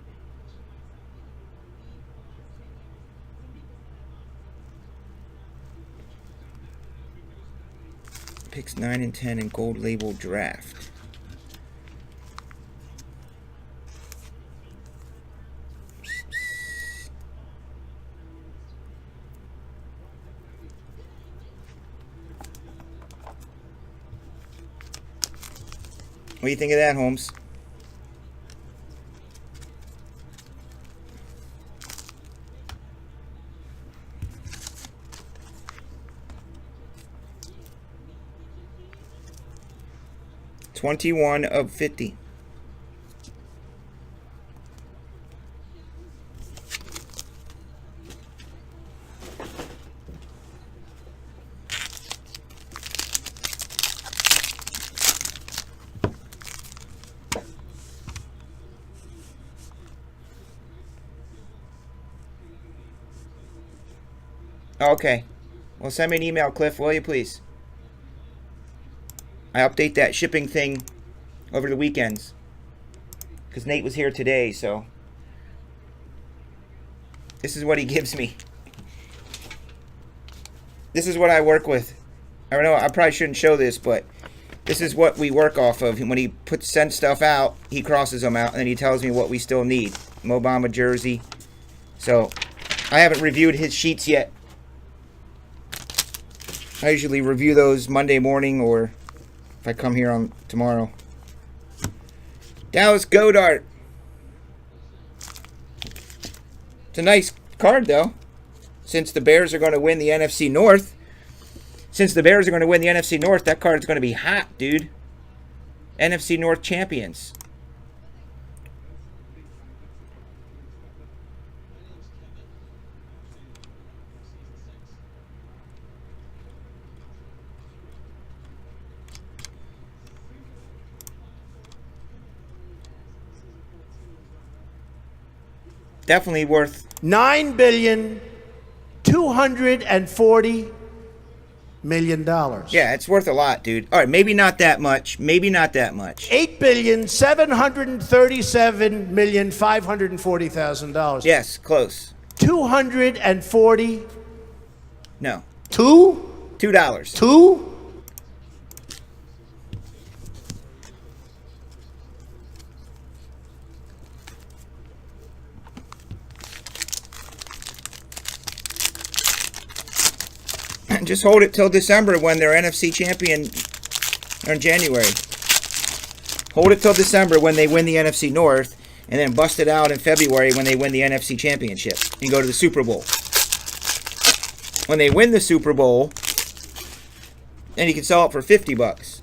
Picks 9 and 10 in gold label draft. What do you think of that, Holmes? $21 of $50. Okay. Well, send me an email, Cliff, will you please? I update that shipping thing over the weekends. Because Nate was here today, so. This is what he gives me. This is what I work with. I don't know, I probably shouldn't show this, but this is what we work off of. When he sends stuff out, he crosses them out, and then he tells me what we still need. Obama jersey. So, I haven't reviewed his sheets yet. I usually review those Monday morning or if I come here on tomorrow. Dallas Goedert. It's a nice card, though. Since the Bears are going to win the NFC North. Since the Bears are going to win the NFC North, that card's going to be hot, dude. NFC North champions. Definitely worth $9,240,000,000. Yeah, it's worth a lot, dude. All right, maybe not that much. Maybe not that much. $8,737,540,000. Yes, close. 240. No. Two? $2. Two? Just hold it till December when they're NFC champion, or in January. Hold it till December when they win the NFC North, and then bust it out in February when they win the NFC championship and go to the Super Bowl. When they win the Super Bowl, then you can sell it for $50.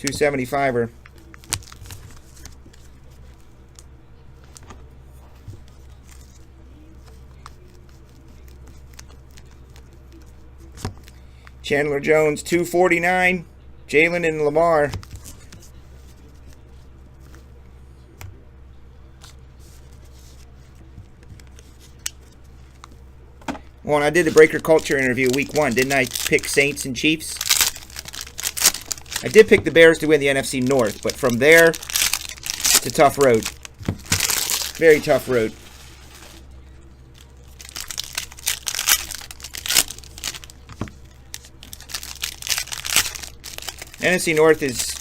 275er. Chandler Jones, 249. Jalen and Lamar. Well, and I did the Breaker Culture interview week 1. Didn't I pick Saints and Chiefs? I did pick the Bears to win the NFC North, but from there, it's a tough road. Very tough road. NFC North is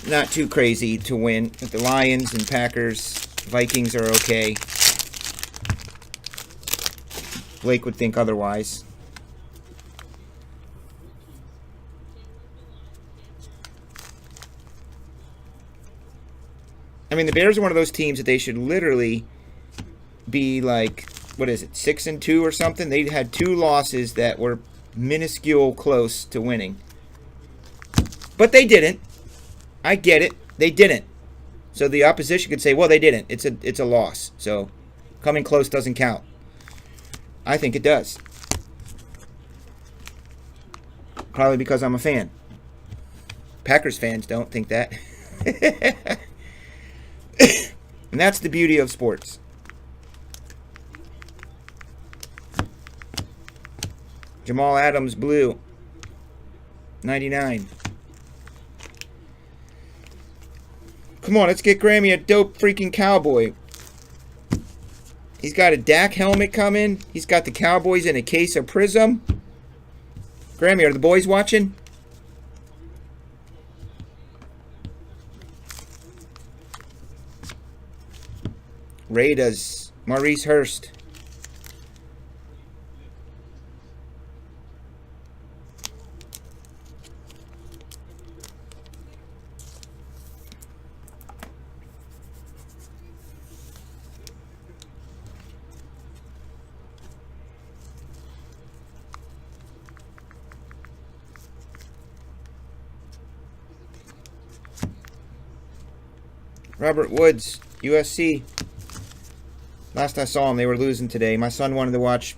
not too crazy to win. But the Lions and Packers, Vikings are okay. Blake would think otherwise. I mean, the Bears are one of those teams that they should literally be like, what is it, 6-2 or something? They had 2 losses that were minuscule close to winning. But they didn't. I get it. They didn't. So the opposition could say, well, they didn't. It's a loss. So coming close doesn't count. I think it does. Probably because I'm a fan. Packers fans don't think that. And that's the beauty of sports. Jamal Adams, blue. 99. Come on, let's get Grammy a dope freaking cowboy. He's got a Dak helmet coming. He's got the Cowboys in a case of Prizm. Grammy, are the boys watching? Raiders. Maurice Hurst. Robert Woods, USC. Last I saw him, they were losing today. My son wanted to watch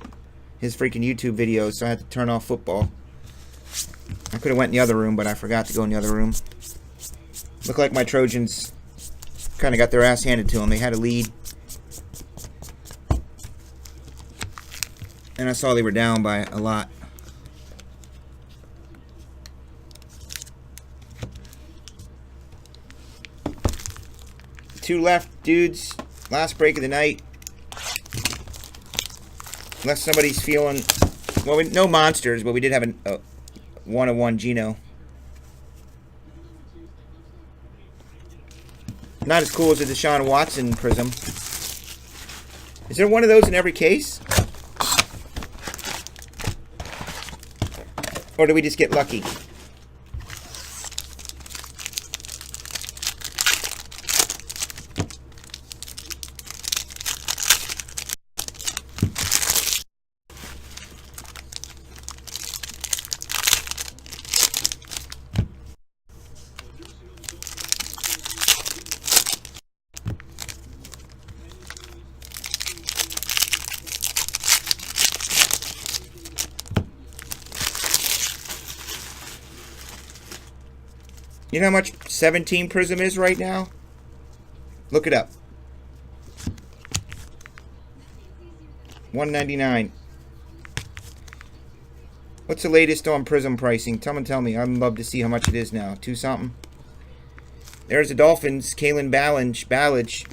his freaking YouTube videos, so I had to turn off football. I could have went in the other room, but I forgot to go in the other room. Looked like my Trojans kind of got their ass handed to them. They had a lead. And I saw they were down by a lot. Two left, dudes. Last break of the night. Unless somebody's feeling... Well, no monsters, but we did have a 1-of-1 Geno. Not as cool as the Deshaun Watson Prizm. Is there one of those in every case? Or do we just get lucky? You know how much 17 Prizm is right now? Look it up. $199. What's the latest on Prizm pricing? Tell me. I'd love to see how much it is now. 2 something. There's the Dolphins. Kalen Ballage.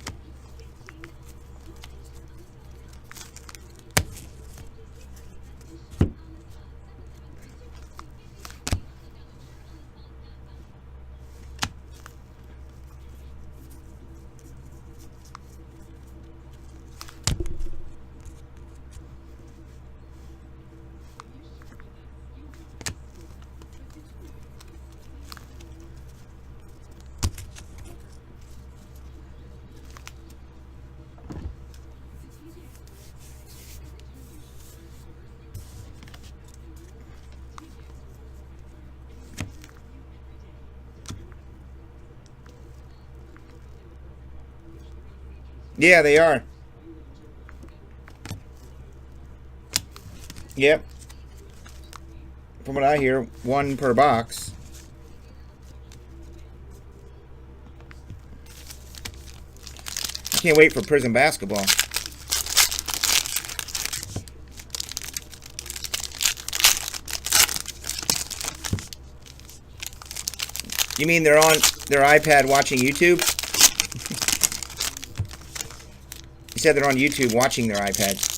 Yeah, they are. Yep. From what I hear, one per box. I can't wait for Prizm basketball. You mean they're on their iPad watching YouTube? You said they're on YouTube watching their iPad.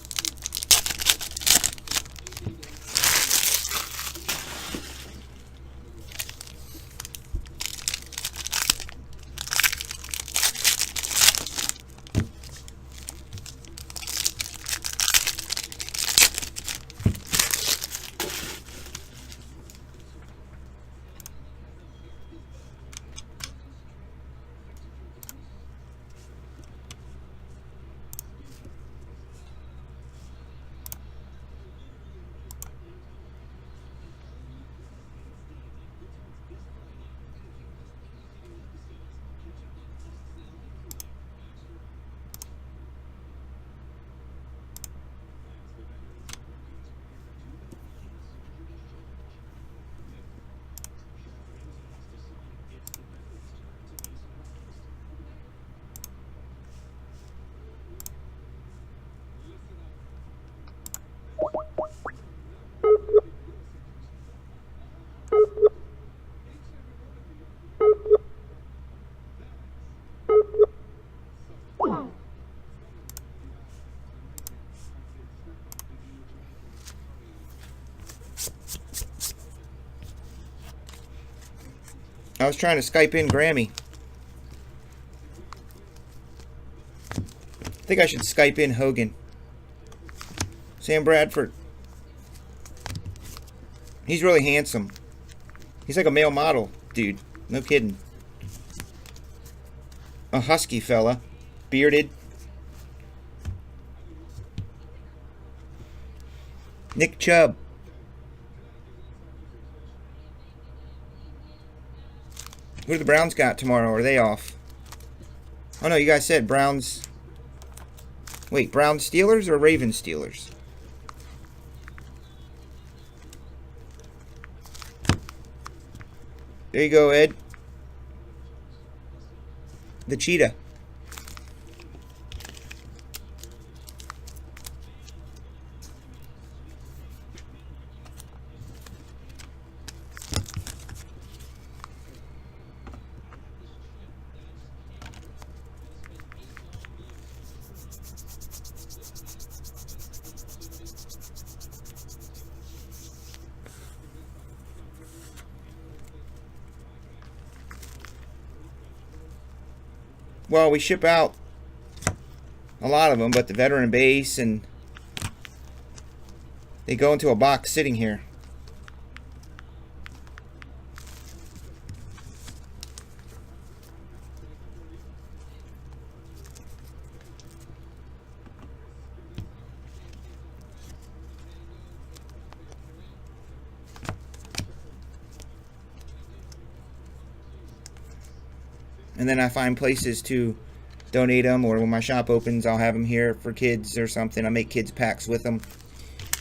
I was trying to Skype in Grammy. I think I should Skype in Hogan. Sam Bradford. He's really handsome. He's like a male model, dude. No kidding. A husky fella. Bearded. Nick Chubb. Who do the Browns got tomorrow? Are they off? Oh no, you guys said Browns. Wait, Browns Steelers or Ravens Steelers? There you go, Ed. The cheetah. Well, we ship out a lot of them, but the veteran base, and they go into a box sitting here. And then I find places to donate them, or when my shop opens, I'll have them here for kids or something. I make kids packs with them.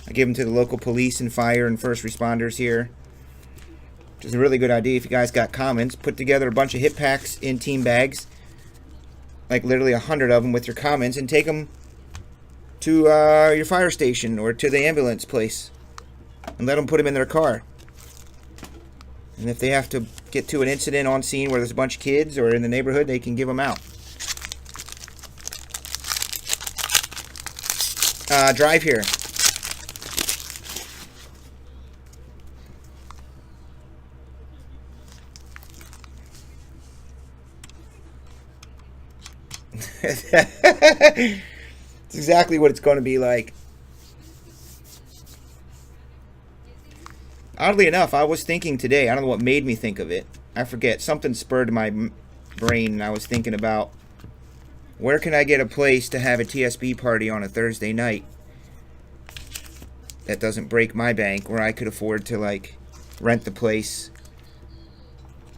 I give them to the local police and fire and first responders here, which is a really good idea. If you guys got comments, put together a bunch of hip packs in team bags, like literally 100 of them with your comments, and take them to your fire station or to the ambulance place and let them put them in their car. And if they have to get to an incident on scene where there's a bunch of kids or in the neighborhood, they can give them out. Drive here. It's exactly what it's going to be like. Oddly enough, I was thinking today, I don't know what made me think of it. I forget. Something spurred my brain, and I was thinking about, where can I get a place to have a TSB party on a Thursday night that doesn't break my bank, where I could afford to, like, rent the place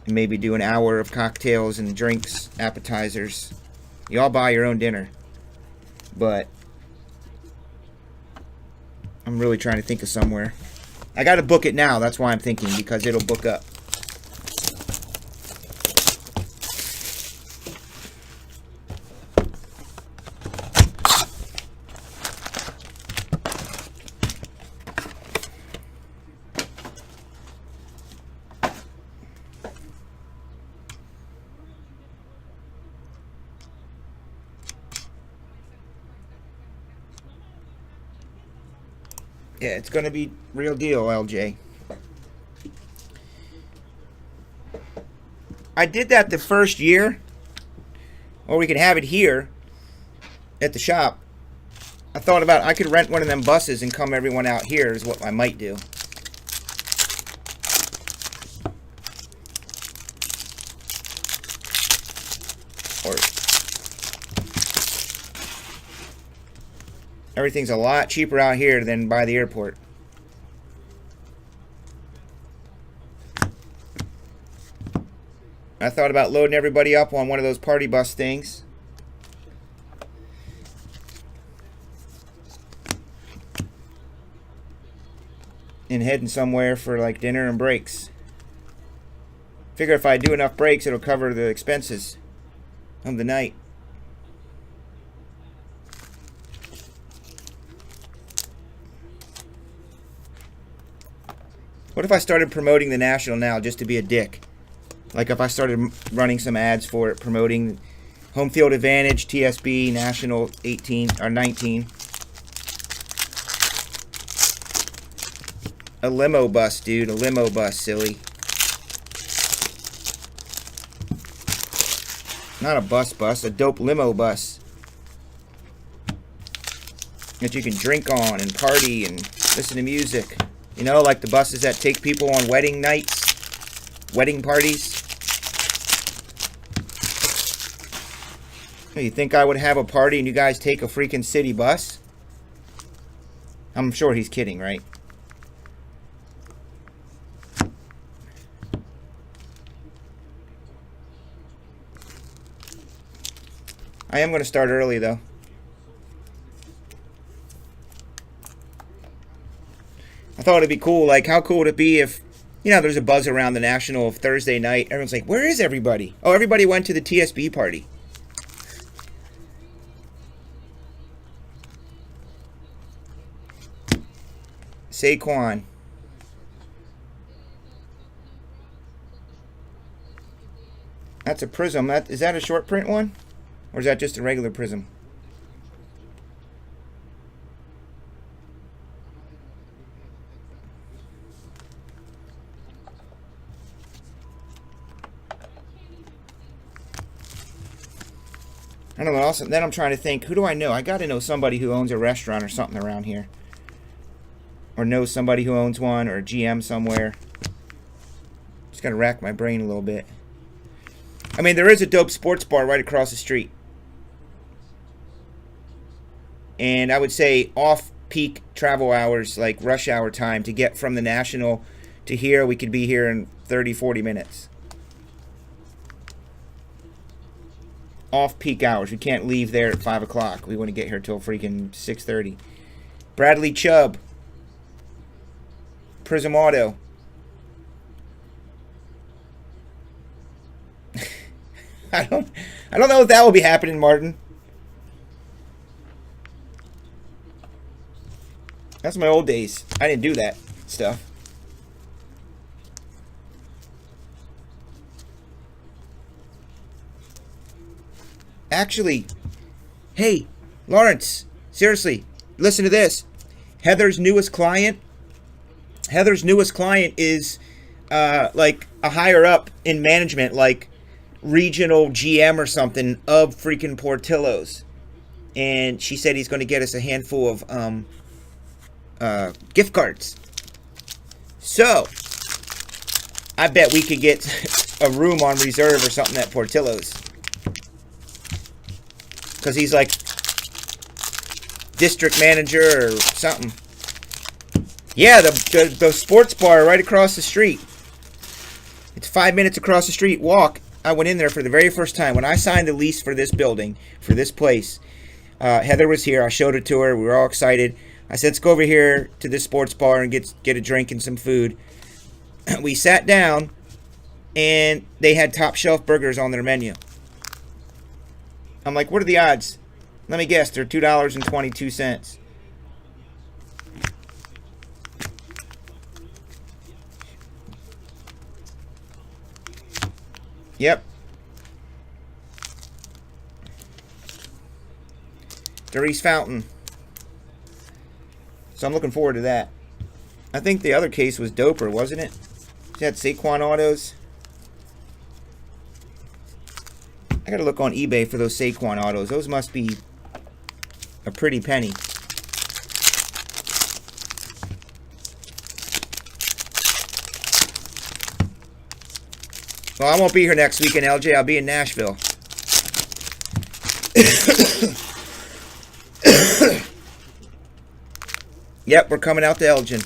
and maybe do an hour of cocktails and drinks, appetizers. You all buy your own dinner. But I'm really trying to think of somewhere. I got to book it now. That's why I'm thinking, because it'll book up. Yeah, it's going to be real deal, LJ. I did that the first year. Or we could have it here at the shop. I thought about I could rent one of them buses and come everyone out here is what I might do. Or everything's a lot cheaper out here than by the airport. I thought about loading everybody up on one of those party bus things. And heading somewhere for like dinner and breaks. Figure if I do enough breaks, it'll cover the expenses of the night. What if I started promoting the National now just to be a dick? Like if I started running some ads for it, promoting Home Field Advantage, TSB, National 18 or 19. A limo bus, dude. A limo bus, silly. Not a bus, a dope limo bus. That you can drink on and party and listen to music. You know, like the buses that take people on wedding nights, wedding parties. You think I would have a party and you guys take a freaking city bus? I'm sure he's kidding, right? I am going to start early, though. I thought it'd be cool. Like, how cool would it be if, you know, there's a buzz around the National of Thursday night. Everyone's like, where is everybody? Oh, everybody went to the TSB party. Saquon. That's a Prizm. Is that a short print one? Or is that just a regular Prizm? I don't know. Also, then I'm trying to think, who do I know? I got to know somebody who owns a restaurant or something around here. Or knows somebody who owns one, or a GM somewhere. Just got to rack my brain a little bit. I mean, there is a dope sports bar right across the street. And I would say off-peak travel hours, like rush hour time, to get from the National to here, we could be here in 30, 40 minutes. Off-peak hours. We can't leave there at 5 o'clock. We want to get here till freaking 6:30. Bradley Chubb. Prizm Auto. I don't know if that will be happening, Martin. That's my old days. I didn't do that stuff. Actually, hey, Lawrence, seriously, listen to this. Heather's newest client is like a higher up in management, like regional GM or something of freaking Portillo's. And she said he's going to get us a handful of gift cards. So, I bet we could get a room on reserve or something at Portillo's. Because he's like district manager or something. Yeah, the sports bar right across the street. It's 5 minutes across the street walk. I went in there for the very first time. When I signed the lease for this building, for this place, Heather was here. I showed it to her. We were all excited. I said, let's go over here to this sports bar and get a drink and some food. We sat down, and they had top shelf burgers on their menu. I'm like, what are the odds? Let me guess, they're $2.22. Yep. Doris Fountain. So I'm looking forward to that. I think the other case was doper, wasn't it? Is that Saquon autos? I gotta look on eBay for those Saquon autos. Those must be a pretty penny. Well, I won't be here next weekend, LJ. I'll be in Nashville. Yep, we're coming out to Elgin.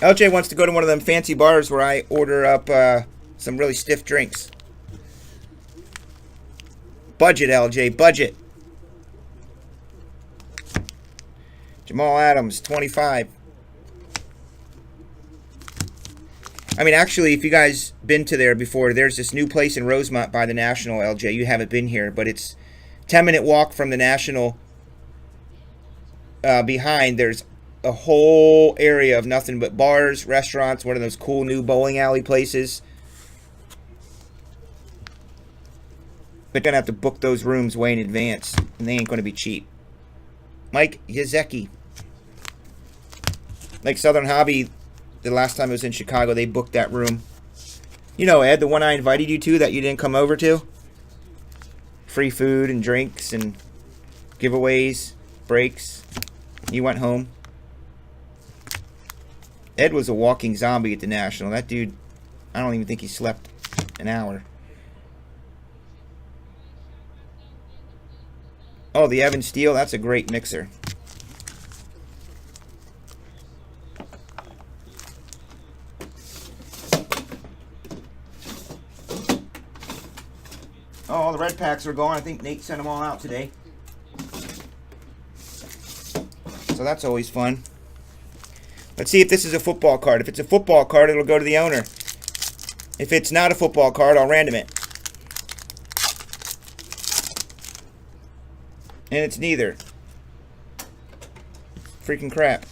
LJ wants to go to one of them fancy bars where I order up some really stiff drinks. Budget, LJ, budget. Jamal Adams, 25. I mean, actually, if you guys been to there before, there's this new place in Rosemont by the National, LJ. You haven't been here, but it's 10-minute walk from the National. Behind, there's a whole area of nothing but bars, restaurants, one of those cool new bowling alley places. They're going to have to book those rooms way in advance, and they ain't going to be cheap. Mike Yazecki. Like Southern Hobby, the last time I was in Chicago, they booked that room. You know, Ed, the one I invited you to that you didn't come over to? Free food and drinks and giveaways, breaks. You went home. Ed was a walking zombie at the National. That dude, I don't even think he slept an hour. Oh, the Evan Steele, that's a great mixer. Oh, all the red packs are gone. I think Nate sent them all out today. So that's always fun. Let's see if this is a football card. If it's a football card, it'll go to the owner. If it's not a football card, I'll random it. And it's neither. Freaking crap.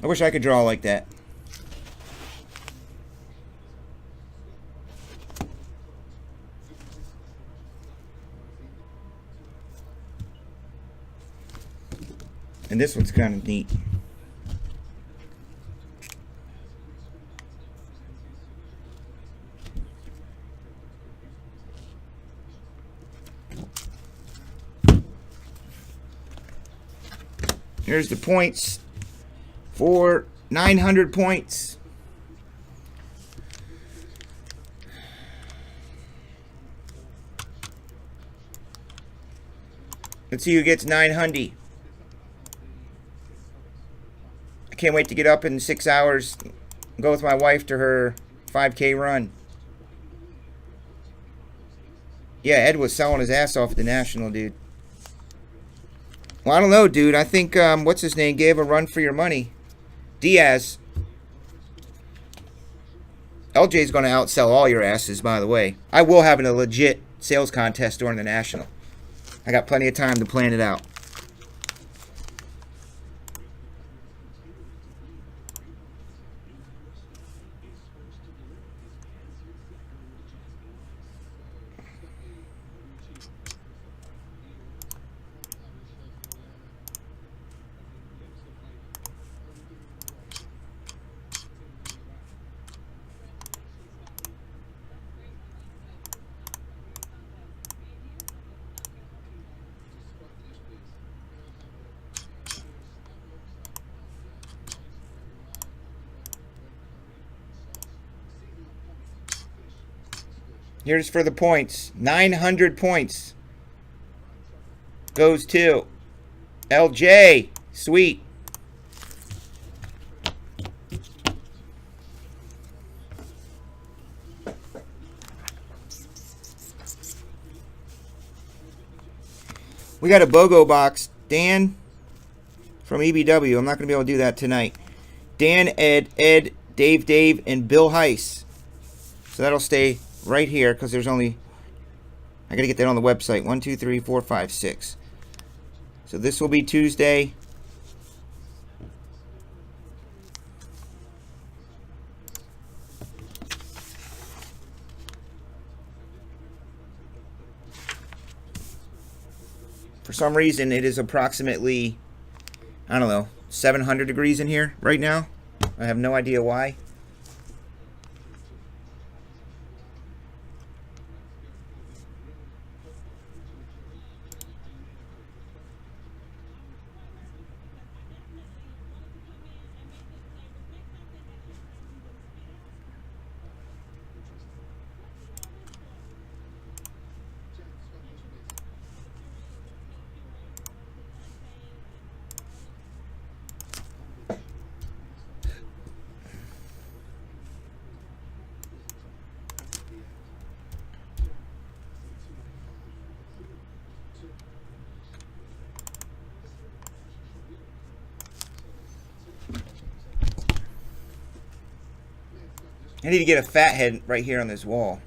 I wish I could draw like that. And this one's kind of neat. Here's the points for 900 points. Let's see who gets 900. I can't wait to get up in 6 hours and go with my wife to her 5K run. Yeah, Ed was selling his ass off at the National, dude. Well, I don't know, dude. I think, what's his name, gave a run for your money. Diaz. LJ's going to outsell all your asses, by the way. I will have a legit sales contest during the National. I got plenty of time to plan it out. Here's for the points. 900 points. Goes to LJ. Sweet. We got a BOGO box. Dan from EBW. I'm not going to be able to do that tonight. Dan, Ed, Dave, and Bill Heiss. So that'll stay right here because there's only... I got to get that on the website. 1, 2, 3, 4, 5, 6. So this will be Tuesday. For some reason, it is approximately, I don't know, 700 degrees in here right now. I have no idea why. I need to get a fat head right here on this wall.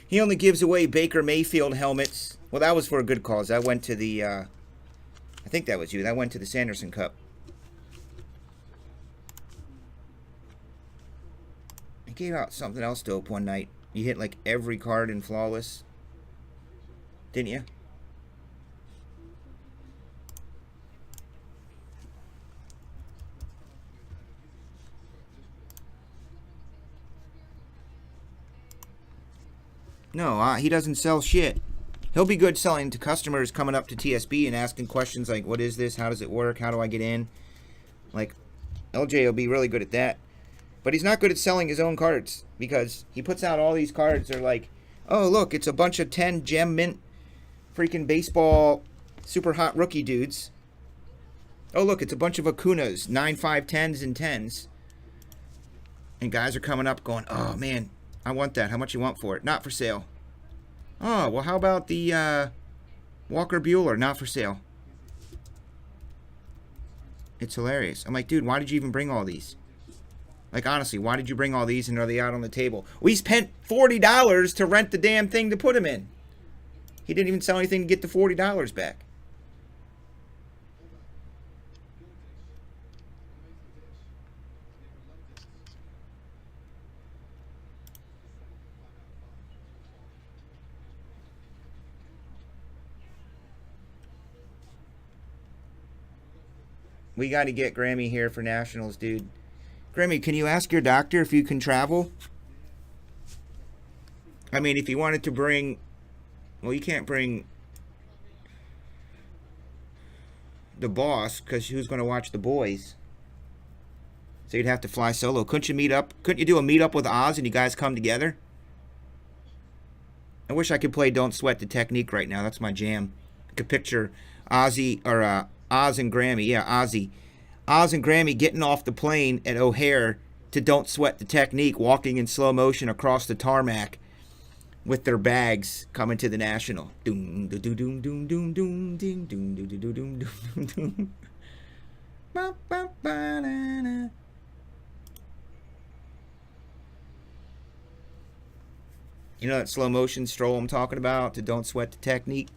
He only gives away Baker Mayfield helmets. Well, that was for a good cause. That went to the, I think that was you. That went to the Sanderson Cup. He gave out something else dope one night. You hit like every card in Flawless. Didn't you? No, he doesn't sell shit. He'll be good selling to customers coming up to TSB and asking questions like, what is this? How does it work? How do I get in? Like, LJ will be really good at that. But he's not good at selling his own cards because he puts out all these cards. They're like, oh, look, it's a bunch of 10 gem mint freaking baseball super hot rookie dudes. Oh, look, it's a bunch of Acunas, 9, 5, 10s, and 10s. And guys are coming up going, oh, man, I want that. How much you want for it? Not for sale. Oh, well, how about the Walker Bueller? Not for sale. It's hilarious. I'm like, dude, why did you even bring all these? Like, honestly, why did you bring all these and are they out on the table? We spent $40 to rent the damn thing to put them in. He didn't even sell anything to get the $40 back. We got to get Grammy here for Nationals, dude. Grammy, can you ask your doctor if you can travel? I mean, if you wanted to bring... Well, you can't bring the boss because who's going to watch the boys? So you'd have to fly solo. Couldn't you meet up? Couldn't you do a meetup with Oz and you guys come together? I wish I could play Don't Sweat the Technique right now. That's my jam. I could picture Ozzy or Oz and Grammy. Yeah, Ozzy. Oz and Grammy getting off the plane at O'Hare to Don't Sweat the Technique, walking in slow motion across the tarmac with their bags coming to the National. Doom doom doom doom doom doom doom doom doom doom doom doom doom. Ba ba ba da da. You know that slow motion stroll I'm talking about to Don't Sweat the Technique?